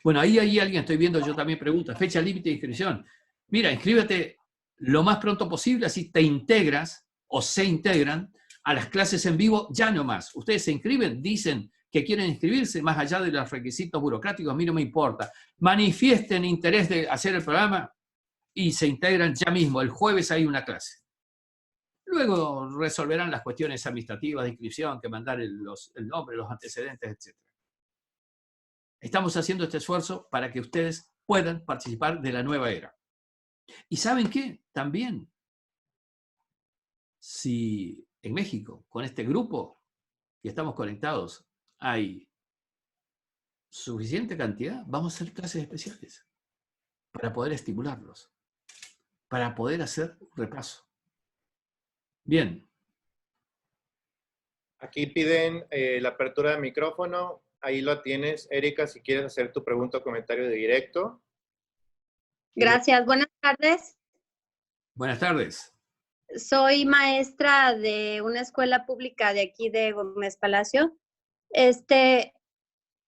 Bueno, ahí alguien, estoy viendo, yo también pregunta, fecha límite de inscripción. Mira, inscríbete lo más pronto posible, así te integras o se integran a las clases en vivo ya no más. Ustedes se inscriben, dicen que quieren inscribirse, más allá de los requisitos burocráticos, a mí no me importa. Manifiesten interés de hacer el programa y se integran ya mismo. El jueves hay una clase. Luego resolverán las cuestiones administrativas de inscripción, que mandar el nombre, los antecedentes, etc. Estamos haciendo este esfuerzo para que ustedes puedan participar de la nueva era. ¿Y saben qué? También, si en México, con este grupo que estamos conectados, hay suficiente cantidad, vamos a hacer clases especiales para poder estimularlos, para poder hacer un repaso. Bien. Aquí piden la apertura de micrófono. Ahí lo tienes, Erika, si quieres hacer tu pregunta o comentario de directo. Gracias. Buenas tardes. Buenas tardes. Soy maestra de una escuela pública de aquí de Gómez Palacio.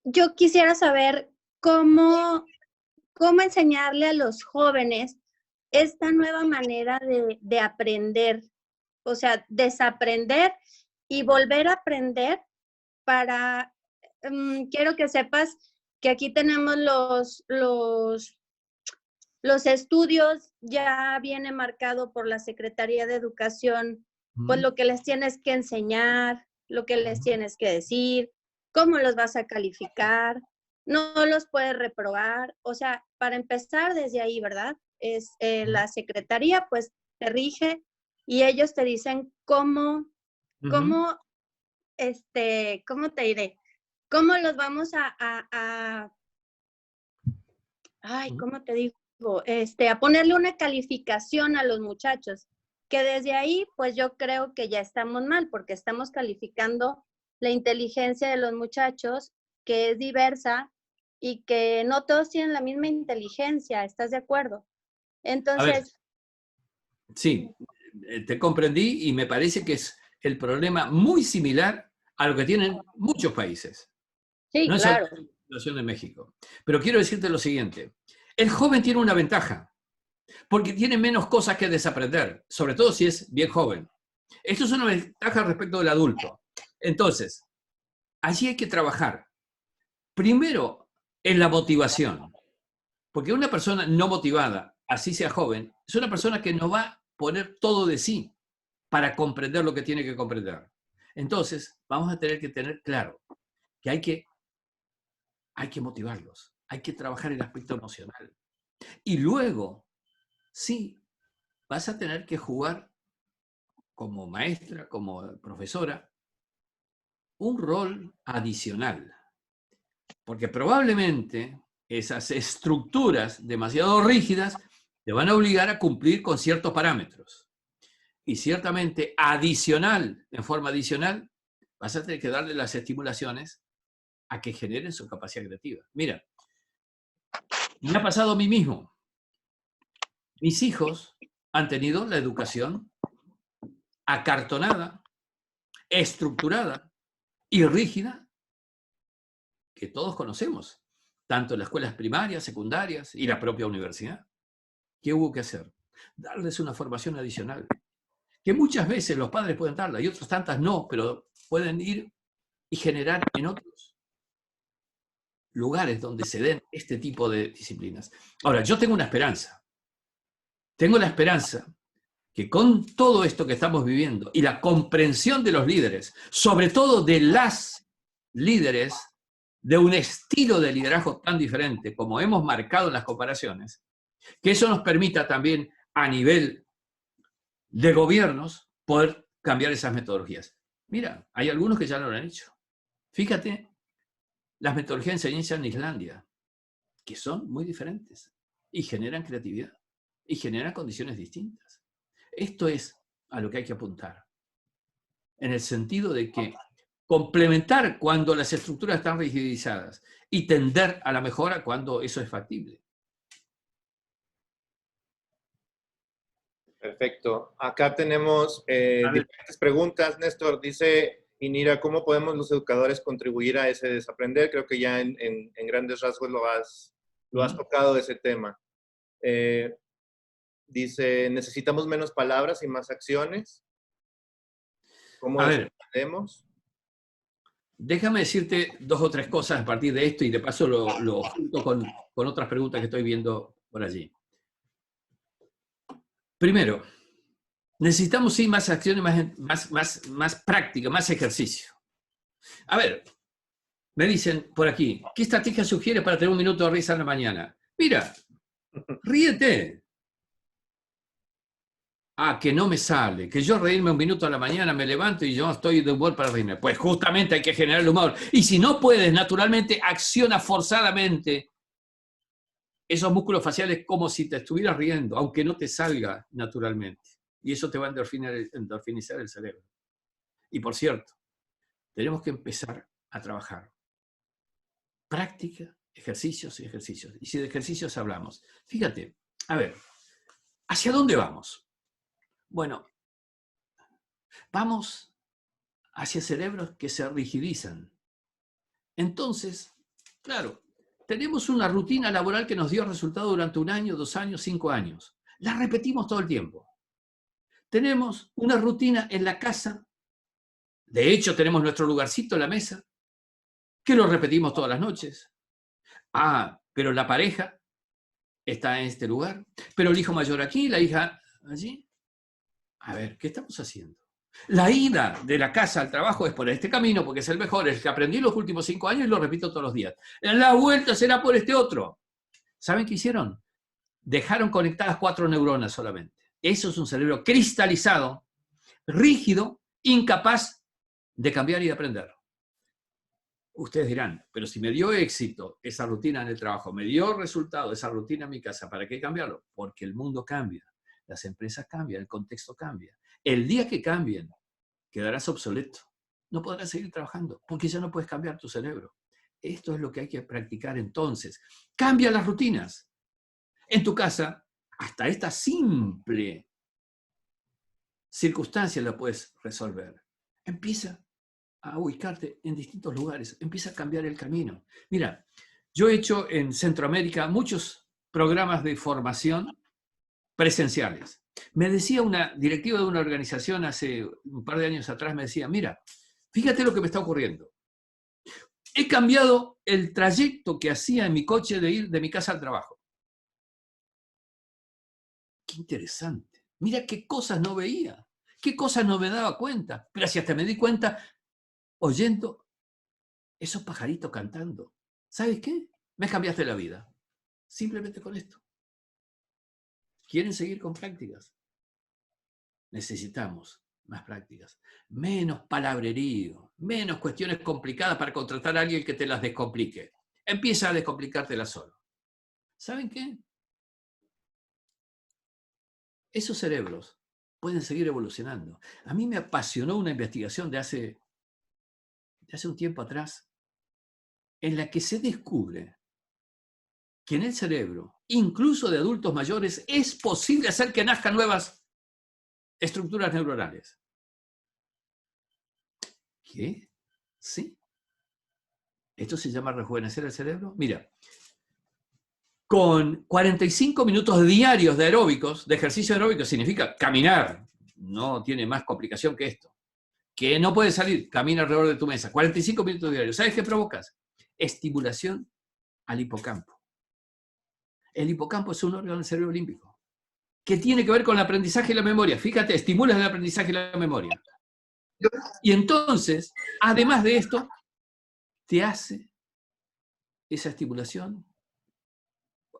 Yo quisiera saber cómo enseñarle a los jóvenes esta nueva manera de aprender, o sea, desaprender y volver a aprender para, quiero que sepas que aquí tenemos los estudios, ya viene marcado por la Secretaría de Educación, pues lo que les tienes que enseñar, lo que les tienes que decir, cómo los vas a calificar, no los puedes reprobar, o sea, para empezar desde ahí, ¿verdad? La Secretaría pues te rige y ellos te dicen cómo te diré, cómo los vamos ¿cómo te digo? A ponerle una calificación a los muchachos, que desde ahí, pues yo creo que ya estamos mal, porque estamos calificando la inteligencia de los muchachos, que es diversa y que no todos tienen la misma inteligencia, ¿estás de acuerdo? Entonces... Sí, te comprendí y me parece que es el problema muy similar a lo que tienen muchos países. Sí, no claro. es la situación de México. Pero quiero decirte lo siguiente. El joven tiene una ventaja, porque tiene menos cosas que desaprender, sobre todo si es bien joven. Esto es una ventaja respecto del adulto. Entonces, allí hay que trabajar. Primero, en la motivación. Porque una persona no motivada, así sea joven, es una persona que no va a poner todo de sí para comprender lo que tiene que comprender. Entonces, vamos a tener que tener claro que hay que motivarlos. Hay que trabajar el aspecto emocional. Y luego, sí, vas a tener que jugar como maestra, como profesora, un rol adicional. Porque probablemente esas estructuras demasiado rígidas te van a obligar a cumplir con ciertos parámetros. Y ciertamente adicional, en forma adicional, vas a tener que darle las estimulaciones a que generen su capacidad creativa. Mira, me ha pasado a mí mismo. Mis hijos han tenido la educación acartonada, estructurada y rígida que todos conocemos, tanto en las escuelas primarias, secundarias y la propia universidad. ¿Qué hubo que hacer? Darles una formación adicional, que muchas veces los padres pueden darla y otras tantas no, pero pueden ir y generar en otros lugares donde se den este tipo de disciplinas. Ahora, yo tengo una esperanza. Tengo la esperanza que con todo esto que estamos viviendo y la comprensión de los líderes, sobre todo de las líderes, de un estilo de liderazgo tan diferente como hemos marcado en las comparaciones, que eso nos permita también a nivel de gobiernos poder cambiar esas metodologías. Mira, hay algunos que ya lo han hecho. Fíjate, las metodologías de enseñanza en Islandia, que son muy diferentes y generan creatividad. y generan condiciones distintas. Esto es a lo que hay que apuntar, en el sentido de que complementar cuando las estructuras están rigidizadas y tender a la mejora cuando eso es factible. Perfecto. Acá tenemos diferentes preguntas. Néstor, dice Inira, ¿cómo podemos los educadores contribuir a ese desaprender? Creo que ya en grandes rasgos lo has tocado ese tema. Dice, ¿necesitamos menos palabras y más acciones? ¿Cómo desaprendemos? Déjame decirte 2 o 3 cosas a partir de esto y de paso lo junto con otras preguntas que estoy viendo por allí. Primero, necesitamos sí más acciones, más práctica, más ejercicio. A ver, me dicen por aquí, ¿qué estrategia sugieres para tener un minuto de risa en la mañana? Mira, ríete. Ah, que no me sale, que yo reírme un minuto a la mañana, me levanto y yo estoy de humor para reírme. Pues justamente hay que generar el humor. Y si no puedes, naturalmente, acciona forzadamente esos músculos faciales como si te estuvieras riendo, aunque no te salga naturalmente. Y eso te va a endorfinizar el cerebro. Y por cierto, tenemos que empezar a trabajar. Práctica, ejercicios y ejercicios. Y si de ejercicios hablamos, fíjate, a ver, ¿hacia dónde vamos? Bueno, vamos hacia cerebros que se rigidizan. Entonces, claro, tenemos una rutina laboral que nos dio resultado durante 1 año, 2 años, 5 años. La repetimos todo el tiempo. Tenemos una rutina en la casa. De hecho, tenemos nuestro lugarcito en la mesa, que lo repetimos todas las noches. Ah, pero la pareja está en este lugar, pero el hijo mayor aquí, la hija allí. A ver, ¿qué estamos haciendo? La ida de la casa al trabajo es por este camino, porque es el mejor, es el que aprendí los últimos 5 años y lo repito todos los días. La vuelta será por este otro. ¿Saben qué hicieron? Dejaron conectadas 4 neuronas solamente. Eso es un cerebro cristalizado, rígido, incapaz de cambiar y de aprender. Ustedes dirán, pero si me dio éxito esa rutina en el trabajo, me dio resultado esa rutina en mi casa, ¿para qué cambiarlo? Porque el mundo cambia. Las empresas cambian, el contexto cambia. El día que cambien, quedarás obsoleto. No podrás seguir trabajando, porque ya no puedes cambiar tu cerebro. Esto es lo que hay que practicar entonces. Cambia las rutinas. En tu casa, hasta esta simple circunstancia la puedes resolver. Empieza a ubicarte en distintos lugares. Empieza a cambiar el camino. Mira, yo he hecho en Centroamérica muchos programas de formación presenciales. Me decía una directiva de una organización hace un par de años atrás, me decía, mira, fíjate lo que me está ocurriendo. He cambiado el trayecto que hacía en mi coche de ir de mi casa al trabajo. Qué interesante. Mira qué cosas no veía, qué cosas no me daba cuenta. Pero si hasta me di cuenta oyendo esos pajaritos cantando. ¿Sabes qué? Me cambiaste la vida. Simplemente con esto. ¿Quieren seguir con prácticas? Necesitamos más prácticas. Menos palabrerío, menos cuestiones complicadas para contratar a alguien que te las descomplique. Empieza a descomplicártelas solo. ¿Saben qué? Esos cerebros pueden seguir evolucionando. A mí me apasionó una investigación de hace un tiempo atrás, en la que se descubre que en el cerebro, incluso de adultos mayores, es posible hacer que nazcan nuevas estructuras neuronales. ¿Qué? ¿Sí? ¿Esto se llama rejuvenecer el cerebro? Mira, con 45 minutos diarios de aeróbicos, de ejercicio aeróbico, significa caminar, no tiene más complicación que esto, que no puedes salir, camina alrededor de tu mesa, 45 minutos diarios. ¿Sabes qué provocas? Estimulación al hipocampo. El hipocampo es un órgano del cerebro límbico que tiene que ver con el aprendizaje y la memoria. Fíjate, estimulas el aprendizaje y la memoria. Y entonces, además de esto, te hace esa estimulación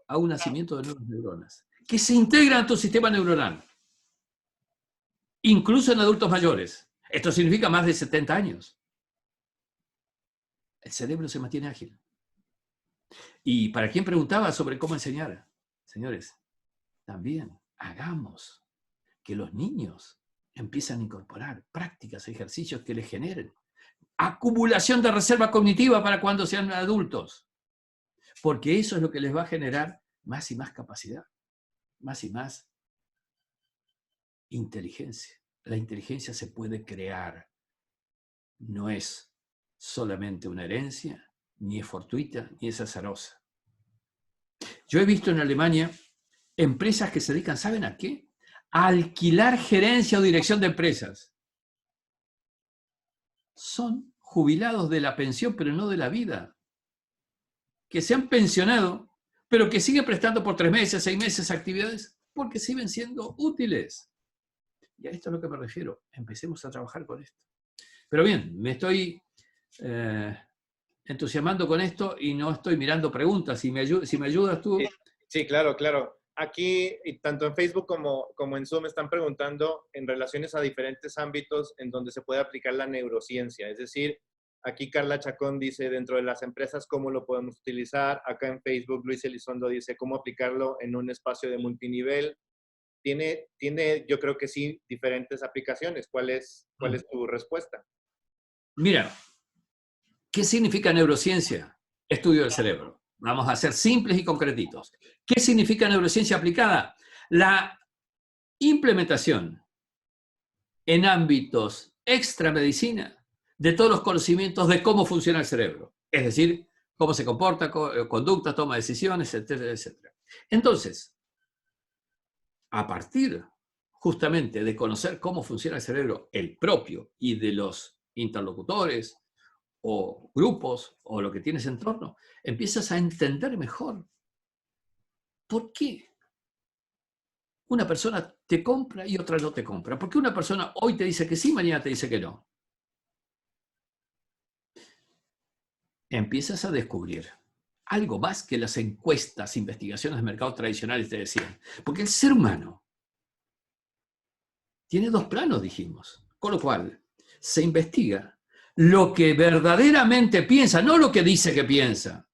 a un nacimiento de nuevas neuronas que se integran a tu sistema neuronal, incluso en adultos mayores. Esto significa más de 70 años. El cerebro se mantiene ágil. Y para quien preguntaba sobre cómo enseñar, señores, también hagamos que los niños empiecen a incorporar prácticas, ejercicios que les generen acumulación de reserva cognitiva para cuando sean adultos. Porque eso es lo que les va a generar más y más capacidad, más y más inteligencia. La inteligencia se puede crear. No es solamente una herencia, ni es fortuita, ni es azarosa. Yo he visto en Alemania empresas que se dedican, ¿saben a qué? A alquilar gerencia o dirección de empresas. Son jubilados de la pensión, pero no de la vida. Que se han pensionado, pero que siguen prestando por 3 meses, 6 meses actividades, porque siguen siendo útiles. Y a esto es a lo que me refiero. Empecemos a trabajar con esto. Pero bien, me estoy entusiasmando con esto y no estoy mirando preguntas. Si me ayudas tú. Sí, claro, claro. Aquí, y tanto en Facebook como en Zoom, están preguntando en relaciones a diferentes ámbitos en donde se puede aplicar la neurociencia. Es decir, aquí Carla Chacón dice, dentro de las empresas, ¿cómo lo podemos utilizar? Acá en Facebook, Luis Elizondo dice, ¿cómo aplicarlo en un espacio de multinivel? Tiene, yo creo que sí, diferentes aplicaciones. ¿Cuál es tu respuesta? Mira, ¿qué significa neurociencia? Estudio del cerebro. Vamos a ser simples y concretitos. ¿Qué significa neurociencia aplicada? La implementación en ámbitos extramedicina de todos los conocimientos de cómo funciona el cerebro. Es decir, cómo se comporta, conducta, toma de decisiones, etcétera, etcétera. Entonces, a partir justamente de conocer cómo funciona el cerebro, el propio, y de los interlocutores, o grupos, o lo que tienes en torno, empiezas a entender mejor por qué una persona te compra y otra no te compra. ¿Por qué una persona hoy te dice que sí, mañana te dice que no? Empiezas a descubrir algo más que las encuestas, investigaciones de mercado tradicionales te decían. Porque el ser humano tiene 2 planos, dijimos. Con lo cual, se investiga lo que verdaderamente piensa, no lo que dice que piensa,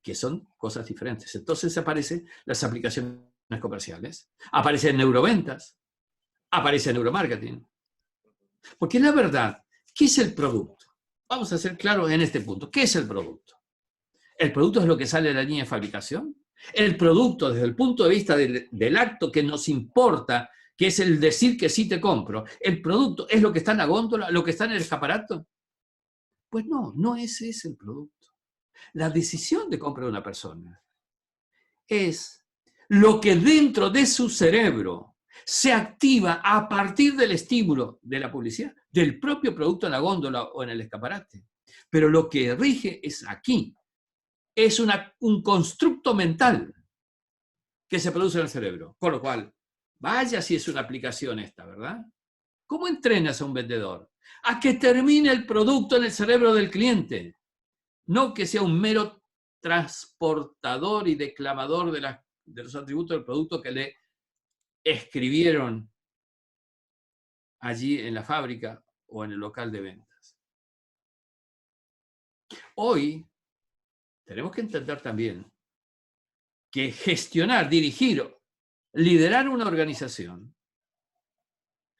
que son cosas diferentes. Entonces aparecen las aplicaciones comerciales, aparecen neuroventas, aparece neuromarketing. Porque la verdad, ¿qué es el producto? Vamos a ser claros en este punto. ¿Qué es el producto? ¿El producto es lo que sale de la línea de fabricación? El producto, desde el punto de vista del acto que nos importa, que es el decir que sí te compro, ¿el producto es lo que está en la góndola, lo que está en el escaparato? Pues no, no ese es el producto. La decisión de compra de una persona es lo que dentro de su cerebro se activa a partir del estímulo de la publicidad, del propio producto en la góndola o en el escaparate. Pero lo que rige es aquí. Es un constructo mental que se produce en el cerebro. Con lo cual, vaya si es una aplicación esta, ¿verdad? ¿Cómo entrenas a un vendedor? A que termine el producto en el cerebro del cliente. No que sea un mero transportador y declamador de los atributos del producto que le escribieron allí en la fábrica o en el local de ventas. Hoy tenemos que entender también que gestionar, dirigir, liderar una organización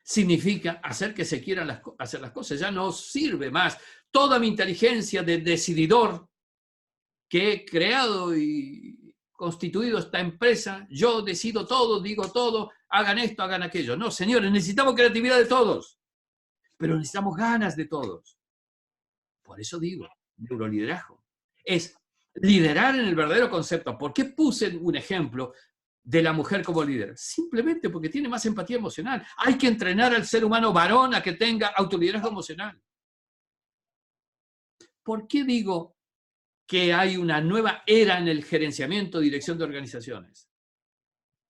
significa hacer que se quieran hacer las cosas. Ya no sirve más toda mi inteligencia de decididor que he creado y constituido esta empresa. Yo decido todo, digo todo, hagan esto, hagan aquello. No, señores, necesitamos creatividad de todos, pero necesitamos ganas de todos. Por eso digo, neuroliderazgo. Es liderar en el verdadero concepto. ¿Por qué puse un ejemplo de la mujer como líder? Simplemente porque tiene más empatía emocional. Hay que entrenar al ser humano varón a que tenga autoliderazgo emocional. ¿Por qué digo que hay una nueva era en el gerenciamiento y dirección de organizaciones?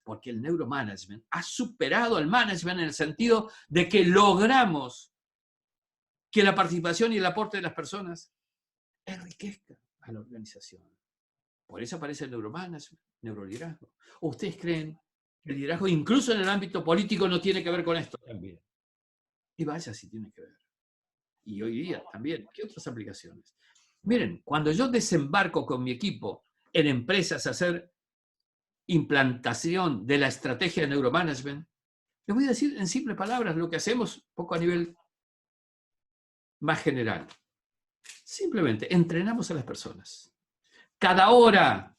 Porque el neuromanagement ha superado al management en el sentido de que logramos que la participación y el aporte de las personas enriquezca a la organización. Por eso aparece el neuromanagement, neuroliderazgo. ¿O ustedes creen que el liderazgo, incluso en el ámbito político, no tiene que ver con esto también? Y vaya si tiene que ver. Y hoy día también. ¿Qué otras aplicaciones? Miren, cuando yo desembarco con mi equipo en empresas a hacer implantación de la estrategia de neuromanagement, les voy a decir en simples palabras lo que hacemos, poco a nivel más general. Simplemente entrenamos a las personas. Cada hora,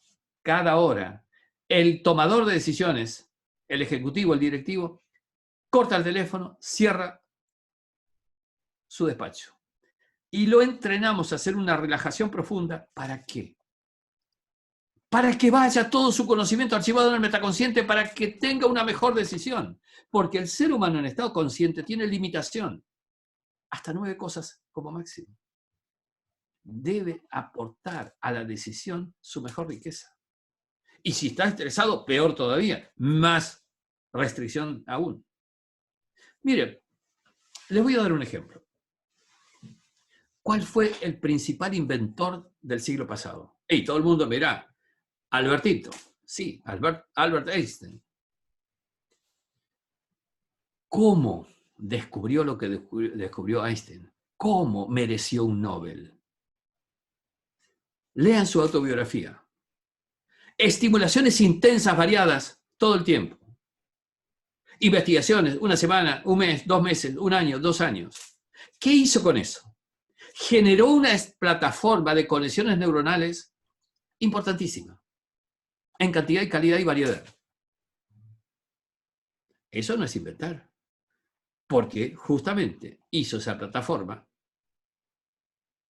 el tomador de decisiones, el ejecutivo, el directivo, corta el teléfono, cierra su despacho. Y lo entrenamos a hacer una relajación profunda. ¿Para qué? Para que vaya todo su conocimiento archivado en el metaconsciente, para que tenga una mejor decisión. Porque el ser humano en estado consciente tiene limitación. Hasta 9 cosas como máximo. Debe aportar a la decisión su mejor riqueza. Y si está estresado, peor todavía, más restricción aún. Mire, les voy a dar un ejemplo. ¿Cuál fue el principal inventor del siglo pasado? Y todo el mundo mirá, Albertito. Sí, Albert Einstein. ¿Cómo descubrió lo que descubrió Einstein? ¿Cómo mereció un Nobel? Lean su autobiografía. Estimulaciones intensas, variadas, todo el tiempo. Investigaciones, 1 semana, 1 mes, 2 meses, 1 año, 2 años. ¿Qué hizo con eso? Generó una plataforma de conexiones neuronales importantísima, en cantidad y calidad y variedad. Eso no es inventar, porque justamente hizo esa plataforma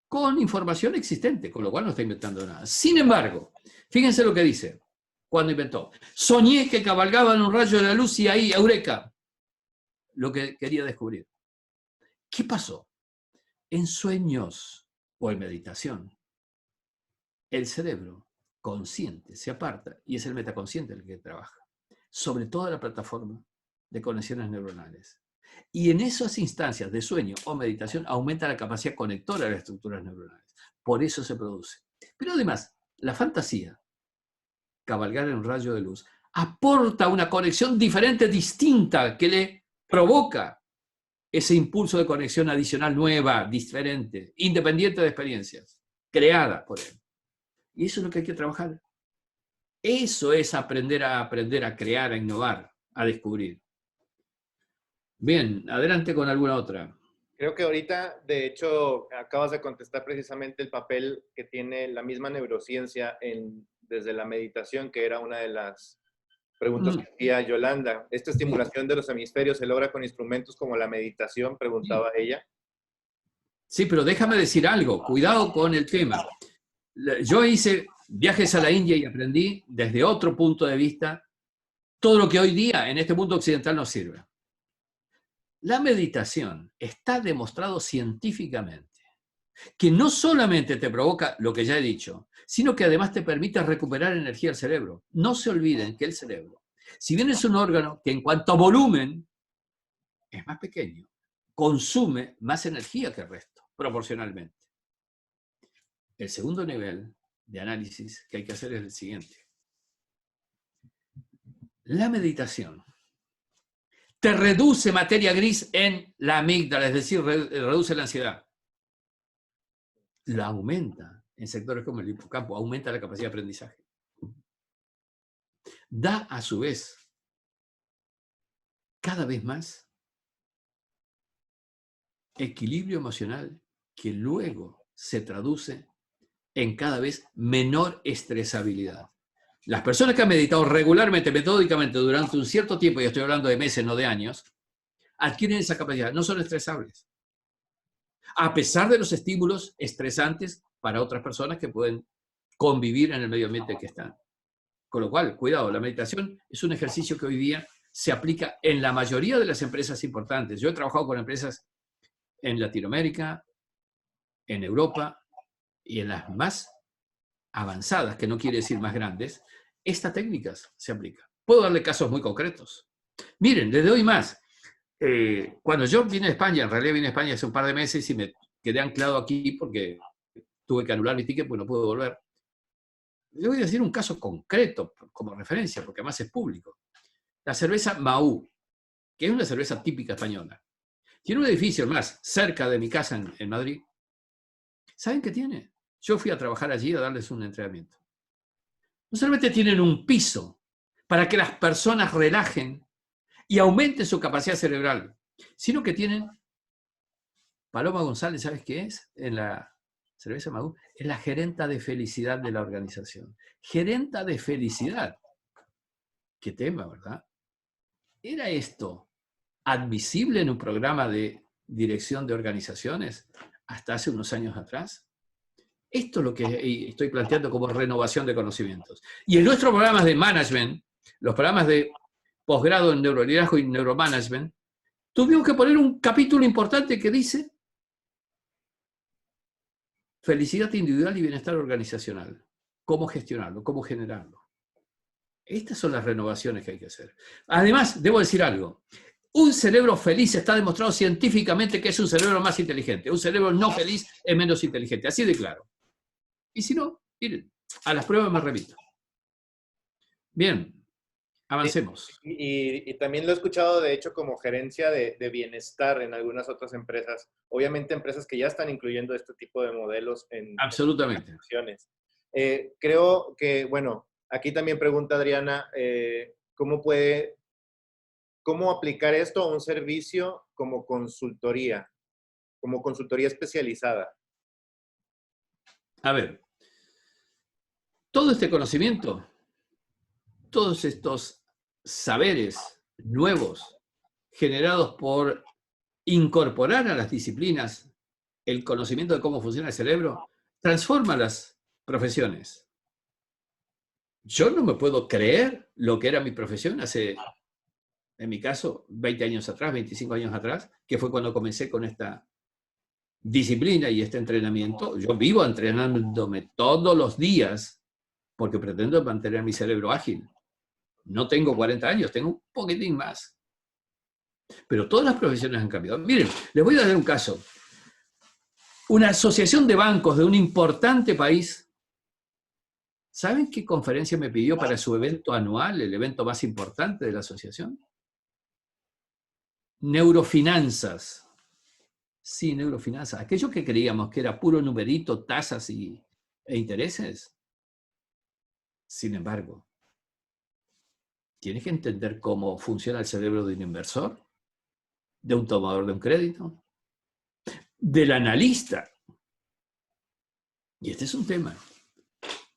con información existente, con lo cual no está inventando nada. Sin embargo, fíjense lo que dice cuando inventó. Soñé que cabalgaba en un rayo de la luz y ahí, eureka, lo que quería descubrir. ¿Qué pasó? En sueños o en meditación, el cerebro consciente se aparta y es el metaconsciente el que trabaja sobre toda la plataforma de conexiones neuronales. Y en esas instancias de sueño o meditación aumenta la capacidad conectora de las estructuras neuronales. Por eso se produce. Pero además, la fantasía, cabalgar en un rayo de luz, aporta una conexión diferente, distinta, que le provoca ese impulso de conexión adicional nueva, diferente, independiente de experiencias, creada por él. Y eso es lo que hay que trabajar. Eso es aprender, a crear, a innovar, a descubrir. Bien, adelante con alguna otra. Creo que ahorita, de hecho, acabas de contestar precisamente el papel que tiene la misma neurociencia desde la meditación, que era una de las preguntas que hacía Yolanda. ¿Esta estimulación de los hemisferios se logra con instrumentos como la meditación? Preguntaba ella. Sí, pero déjame decir algo. Cuidado con el tema. Yo hice viajes a la India y aprendí desde otro punto de vista todo lo que hoy día en este mundo occidental nos sirve. La meditación está demostrado científicamente que no solamente te provoca lo que ya he dicho, sino que además te permite recuperar energía del cerebro. No se olviden que el cerebro, si bien es un órgano que en cuanto a volumen es más pequeño, consume más energía que el resto, proporcionalmente. El segundo nivel de análisis que hay que hacer es el siguiente. La meditación te reduce materia gris en la amígdala, es decir, reduce la ansiedad. La aumenta en sectores como el hipocampo, aumenta la capacidad de aprendizaje. Da, a su vez, cada vez más equilibrio emocional que luego se traduce en cada vez menor estresabilidad. Las personas que han meditado regularmente, metódicamente, durante un cierto tiempo, y estoy hablando de meses, no de años, adquieren esa capacidad, no son estresables. A pesar de los estímulos estresantes para otras personas que pueden convivir en el medio ambiente en que están. Con lo cual, cuidado, la meditación es un ejercicio que hoy día se aplica en la mayoría de las empresas importantes. Yo he trabajado con empresas en Latinoamérica, en Europa, y en las más avanzadas, que no quiere decir más grandes, estas técnicas se aplican. Puedo darle casos muy concretos. Miren, les doy más. Cuando yo vine a España, en realidad vine a España hace un par de meses y me quedé anclado aquí porque tuve que anular mi ticket porque no pude volver. Le voy a decir un caso concreto como referencia, porque además es público. La cerveza Mahou, que es una cerveza típica española. Tiene un edificio más cerca de mi casa en Madrid. ¿Saben qué tiene? Yo fui a trabajar allí a darles un entrenamiento. No solamente tienen un piso para que las personas relajen y aumenten su capacidad cerebral, sino que tienen, Paloma González, ¿sabes qué es? En la cerveza Magú, es la gerenta de felicidad de la organización. Gerenta de felicidad. Qué tema, ¿verdad? ¿Era esto admisible en un programa de dirección de organizaciones hasta hace unos años atrás? Esto es lo que estoy planteando como renovación de conocimientos. Y en nuestros programas de management, los programas de posgrado en neuroliderazgo y neuromanagement, tuvimos que poner un capítulo importante que dice felicidad individual y bienestar organizacional. Cómo gestionarlo, cómo generarlo. Estas son las renovaciones que hay que hacer. Además, debo decir algo. Un cerebro feliz está demostrado científicamente que es un cerebro más inteligente. Un cerebro no feliz es menos inteligente. Así de claro. Y si no, miren, a las pruebas me remito. Bien, avancemos. Y también lo he escuchado, de hecho, como gerencia de bienestar en algunas otras empresas. Obviamente empresas que ya están incluyendo este tipo de modelos en Absolutamente. En acciones. Creo que, bueno, aquí también pregunta Adriana, ¿cómo aplicar esto a un servicio como consultoría especializada? A ver, todo este conocimiento, todos estos saberes nuevos generados por incorporar a las disciplinas el conocimiento de cómo funciona el cerebro, transforma las profesiones. Yo no me puedo creer lo que era mi profesión hace, en mi caso, 20 años atrás, 25 años atrás, que fue cuando comencé con esta disciplina y este entrenamiento. Yo vivo entrenándome todos los días porque pretendo mantener mi cerebro ágil. No tengo 40 años, tengo un poquitín más. Pero todas las profesiones han cambiado. Miren, les voy a dar un caso. Una asociación de bancos de un importante país, ¿saben qué conferencia me pidió para su evento anual, el evento más importante de la asociación? Neurofinanzas. Sí, neurofinanzas. Aquello que creíamos que era puro numerito, tasas e intereses. Sin embargo, tienes que entender cómo funciona el cerebro de un inversor, de un tomador de un crédito, del analista. Y este es un tema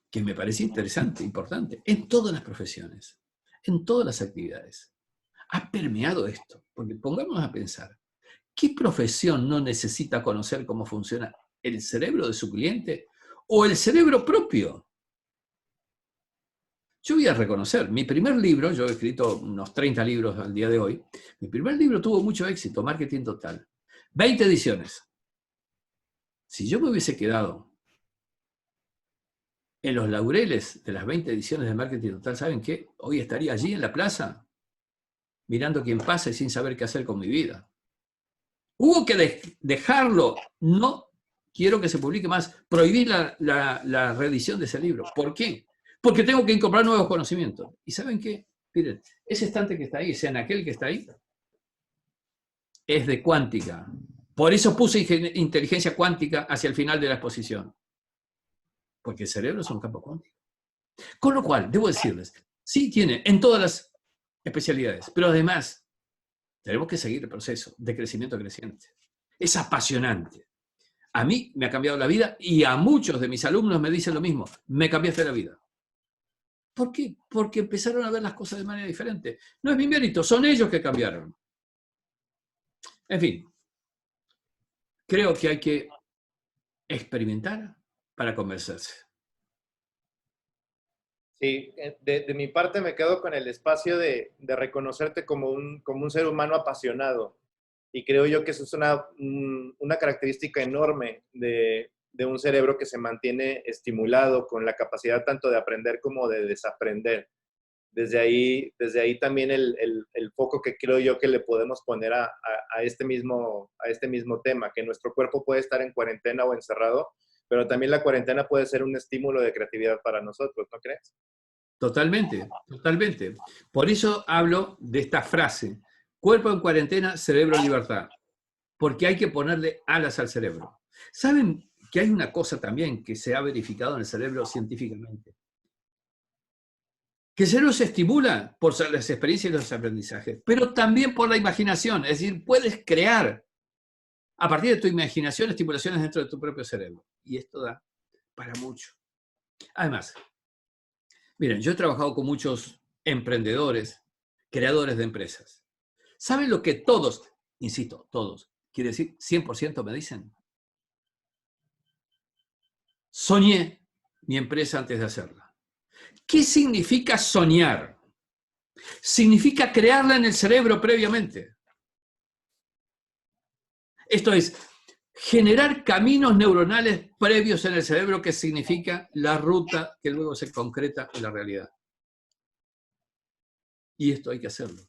que me parece interesante, importante, en todas las profesiones, en todas las actividades. Ha permeado esto, porque pongámonos a pensar, ¿qué profesión no necesita conocer cómo funciona el cerebro de su cliente o el cerebro propio? Yo voy a reconocer, mi primer libro, yo he escrito unos 30 libros al día de hoy, mi primer libro tuvo mucho éxito, Marketing Total. 20 ediciones. Si yo me hubiese quedado en los laureles de las 20 ediciones de Marketing Total, ¿saben qué? Hoy estaría allí en la plaza, mirando quién pasa y sin saber qué hacer con mi vida. Hubo que dejarlo. No quiero que se publique más. Prohibí la reedición de ese libro. ¿Por qué? Porque tengo que incorporar nuevos conocimientos. ¿Y saben qué? Miren, ese estante que está ahí, ese anaquel que está ahí, es de cuántica. Por eso puse inteligencia cuántica hacia el final de la exposición. Porque el cerebro es un campo cuántico. Con lo cual, debo decirles, sí tiene en todas las especialidades, pero además tenemos que seguir el proceso de crecimiento creciente. Es apasionante. A mí me ha cambiado la vida y a muchos de mis alumnos me dicen lo mismo. Me cambiaste la vida. ¿Por qué? Porque empezaron a ver las cosas de manera diferente. No es mi mérito, son ellos que cambiaron. En fin, creo que hay que experimentar para convencerse. Sí, de mi parte me quedo con el espacio de reconocerte como un ser humano apasionado. Y creo yo que eso es una característica enorme de un cerebro que se mantiene estimulado con la capacidad tanto de aprender como de desaprender. Desde ahí también el foco que creo yo que le podemos poner a este mismo tema, que nuestro cuerpo puede estar en cuarentena o encerrado, pero también la cuarentena puede ser un estímulo de creatividad para nosotros, ¿no crees? Totalmente, totalmente. Por eso hablo de esta frase, cuerpo en cuarentena, cerebro en libertad, porque hay que ponerle alas al cerebro. ¿Saben que hay una cosa también que se ha verificado en el cerebro científicamente? Que el cerebro se estimula por las experiencias y los aprendizajes, pero también por la imaginación, es decir, puedes crear a partir de tu imaginación estimulaciones dentro de tu propio cerebro. Y esto da para mucho. Además, miren, yo he trabajado con muchos emprendedores, creadores de empresas. ¿Saben lo que todos, insisto, todos, quiere decir 100% me dicen? Soñé mi empresa antes de hacerla. ¿Qué significa soñar? Significa crearla en el cerebro previamente. Esto es, generar caminos neuronales previos en el cerebro, que significa la ruta que luego se concreta en la realidad. Y esto hay que hacerlo,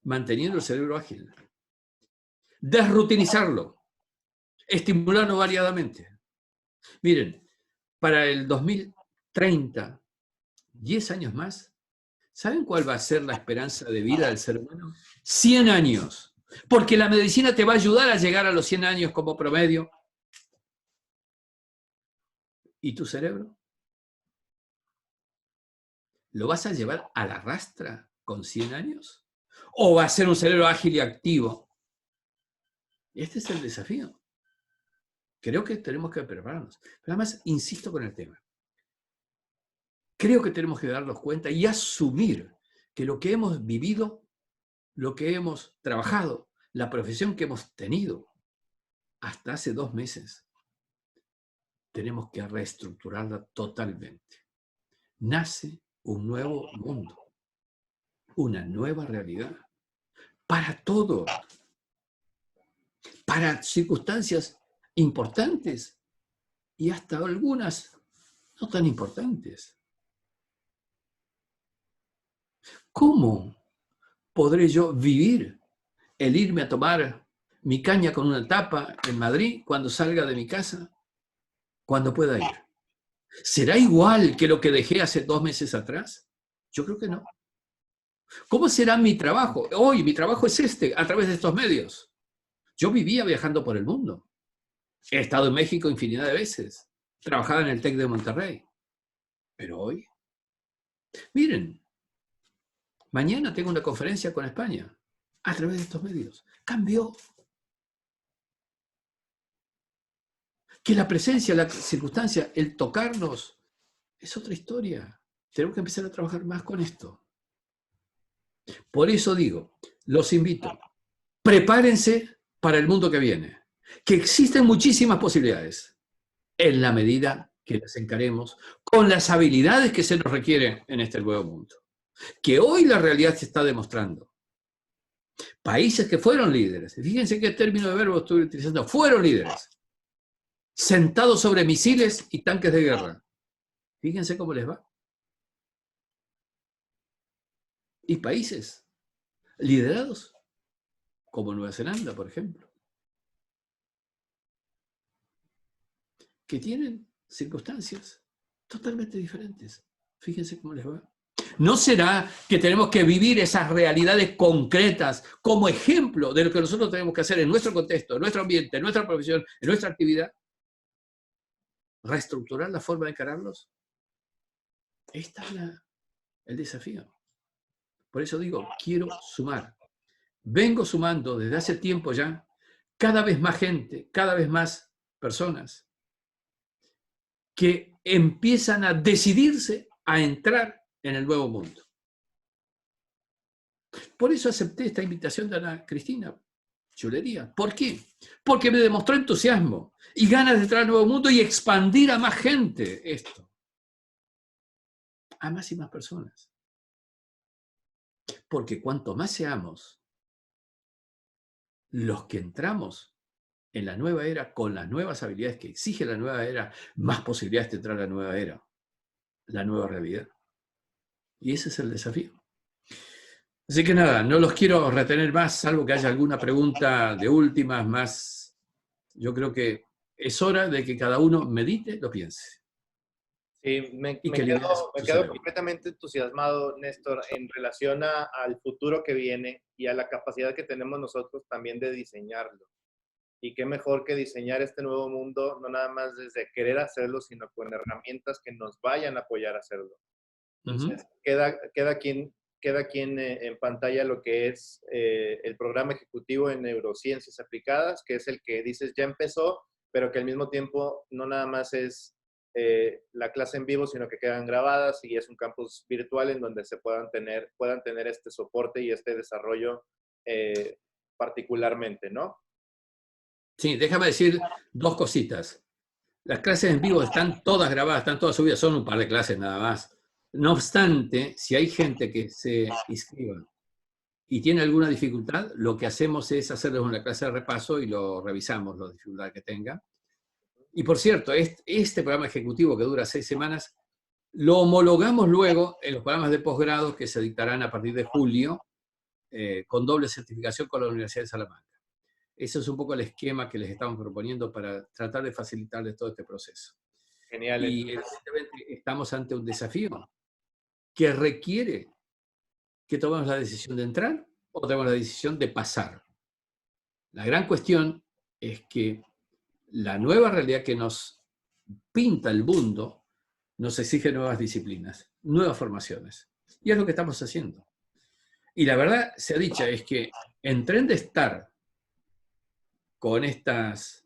manteniendo el cerebro ágil. Desrutinizarlo, estimularlo variadamente. Miren, para el 2030, 10 años más, ¿saben cuál va a ser la esperanza de vida del ser humano? 100 años. Porque la medicina te va a ayudar a llegar a los 100 años como promedio. ¿Y tu cerebro? ¿Lo vas a llevar a la rastra con 100 años? ¿O va a ser un cerebro ágil y activo? Este es el desafío. Creo que tenemos que prepararnos. Pero además, insisto con el tema. Creo que tenemos que darnos cuenta y asumir que lo que hemos vivido, lo que hemos trabajado, la profesión que hemos tenido hasta hace 2 meses, tenemos que reestructurarla totalmente. Nace un nuevo mundo, una nueva realidad, para todo, para circunstancias importantes y hasta algunas no tan importantes. ¿Cómo podré yo vivir el irme a tomar mi caña con una tapa en Madrid cuando salga de mi casa, cuando pueda ir? ¿Será igual que lo que dejé hace 2 meses atrás? Yo creo que no. ¿Cómo será mi trabajo? Hoy mi trabajo es a través de estos medios. Yo vivía viajando por el mundo. He estado en México infinidad de veces. Trabajaba en el TEC de Monterrey. Pero hoy, miren, mañana tengo una conferencia con España a través de estos medios. Cambió. Que la presencia, la circunstancia, el tocarnos, es otra historia. Tenemos que empezar a trabajar más con esto. Por eso digo, los invito, prepárense para el mundo que viene, que existen muchísimas posibilidades, en la medida que las encaremos con las habilidades que se nos requieren en este nuevo mundo. Que hoy la realidad se está demostrando. Países que fueron líderes, fíjense qué término de verbo estoy utilizando, fueron líderes, sentados sobre misiles y tanques de guerra. Fíjense cómo les va. Y países liderados, como Nueva Zelanda, por ejemplo, que tienen circunstancias totalmente diferentes. Fíjense cómo les va. ¿No será que tenemos que vivir esas realidades concretas como ejemplo de lo que nosotros tenemos que hacer en nuestro contexto, en nuestro ambiente, en nuestra profesión, en nuestra actividad? ¿Reestructurar la forma de encararlos? Este es el desafío. Por eso digo, quiero sumar. Vengo sumando desde hace tiempo ya cada vez más gente, cada vez más personas que empiezan a decidirse a entrar en el nuevo mundo. Por eso acepté esta invitación de Ana Cristina Chulería. ¿Por qué? Porque me demostró entusiasmo y ganas de entrar al nuevo mundo y expandir a más gente esto. A más y más personas. Porque cuanto más seamos los que entramos en la nueva era con las nuevas habilidades que exige la nueva era, más posibilidades de entrar a la nueva era, la nueva realidad. Y ese es el desafío. Así que nada, no los quiero retener más, salvo que haya alguna pregunta de últimas más. Yo creo que es hora de que cada uno medite, lo piense. Sí, me quedo completamente entusiasmado, Néstor, en relación al futuro que viene y a la capacidad que tenemos nosotros también de diseñarlo. Y qué mejor que diseñar este nuevo mundo, no nada más desde querer hacerlo, sino con herramientas que nos vayan a apoyar a hacerlo. Entonces, queda aquí en pantalla lo que es el programa ejecutivo en neurociencias aplicadas, que es el que dices ya empezó, pero que al mismo tiempo no nada más es la clase en vivo, sino que quedan grabadas y es un campus virtual en donde se puedan tener este soporte y este desarrollo particularmente, ¿no? Sí, déjame decir dos cositas. Las clases en vivo están todas grabadas, están todas subidas, son un par de clases nada más. No obstante, si hay gente que se inscriba y tiene alguna dificultad, lo que hacemos es hacerles una clase de repaso y lo revisamos, la dificultad que tenga. Y por cierto, este programa ejecutivo que dura 6 semanas, lo homologamos luego en los programas de posgrado que se dictarán a partir de julio, con doble certificación con la Universidad de Salamanca. Ese es un poco el esquema que les estamos proponiendo para tratar de facilitarles todo este proceso. Genial. Y evidentemente estamos ante un desafío que requiere que tomemos la decisión de entrar o tomemos la decisión de pasar. La gran cuestión es que la nueva realidad que nos pinta el mundo nos exige nuevas disciplinas, nuevas formaciones. Y es lo que estamos haciendo. Y la verdad, sea dicha, es que en tren de estar con estas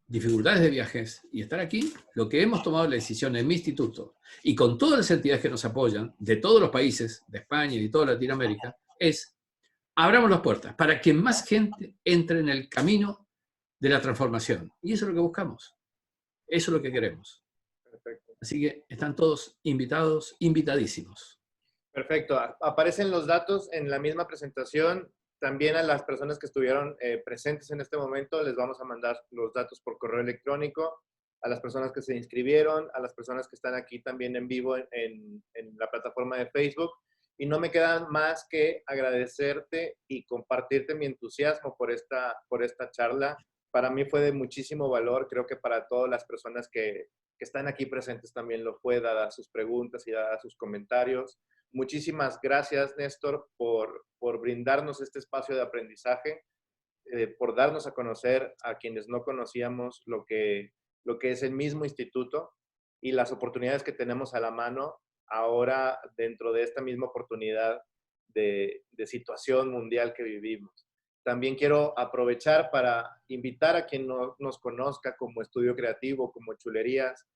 dificultades de viajes y estar aquí, lo que hemos tomado la decisión en mi instituto y con todas las entidades que nos apoyan, de todos los países, de España y de toda Latinoamérica, es abramos las puertas para que más gente entre en el camino de la transformación. Y eso es lo que buscamos. Eso es lo que queremos. Perfecto. Así que están todos invitados, invitadísimos. Perfecto. Aparecen los datos en la misma presentación. También a las personas que estuvieron presentes en este momento les vamos a mandar los datos por correo electrónico, a las personas que se inscribieron, a las personas que están aquí también en vivo en la plataforma de Facebook. Y no me queda más que agradecerte y compartirte mi entusiasmo por esta charla. Para mí fue de muchísimo valor, creo que para todas las personas que están aquí presentes también lo fue, dadas sus preguntas y dadas sus comentarios. Muchísimas gracias, Néstor, por brindarnos este espacio de aprendizaje, por darnos a conocer a quienes no conocíamos lo que es el mismo instituto y las oportunidades que tenemos a la mano ahora dentro de esta misma oportunidad de situación mundial que vivimos. También quiero aprovechar para invitar a quien no nos conozca como Estudio Creativo, como Chulerías,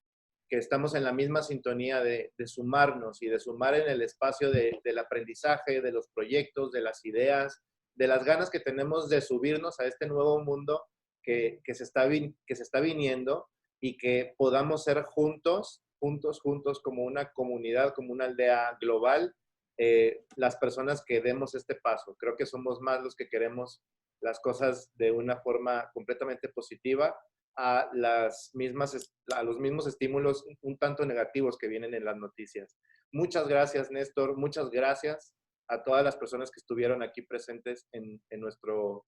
que estamos en la misma sintonía de sumarnos y de sumar en el espacio del aprendizaje, de los proyectos, de las ideas, de las ganas que tenemos de subirnos a este nuevo mundo que se está viniendo y que podamos ser juntos, como una comunidad, como una aldea global, las personas que demos este paso. Creo que somos más los que queremos las cosas de una forma completamente positiva a los mismos estímulos un tanto negativos que vienen en las noticias. Muchas gracias, Néstor. Muchas gracias a todas las personas que estuvieron aquí presentes en nuestro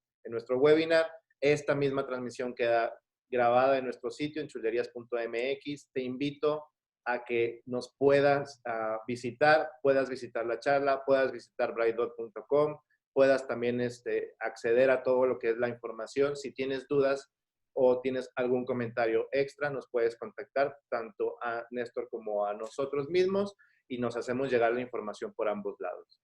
webinar. Esta misma transmisión queda grabada en nuestro sitio, en chulerías.mx. Te invito a que nos puedas visitar la charla, puedas visitar brightdot.com, puedas también acceder a todo lo que es la información. Si tienes dudas o tienes algún comentario extra, nos puedes contactar tanto a Néstor como a nosotros mismos y nos hacemos llegar la información por ambos lados.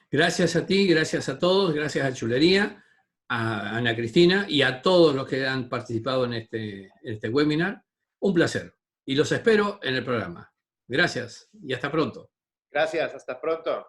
Gracias a ti, gracias a todos, gracias a Chulería, a Ana Cristina y a todos los que han participado en este webinar. Un placer. Y los espero en el programa. Gracias y hasta pronto. Gracias, hasta pronto.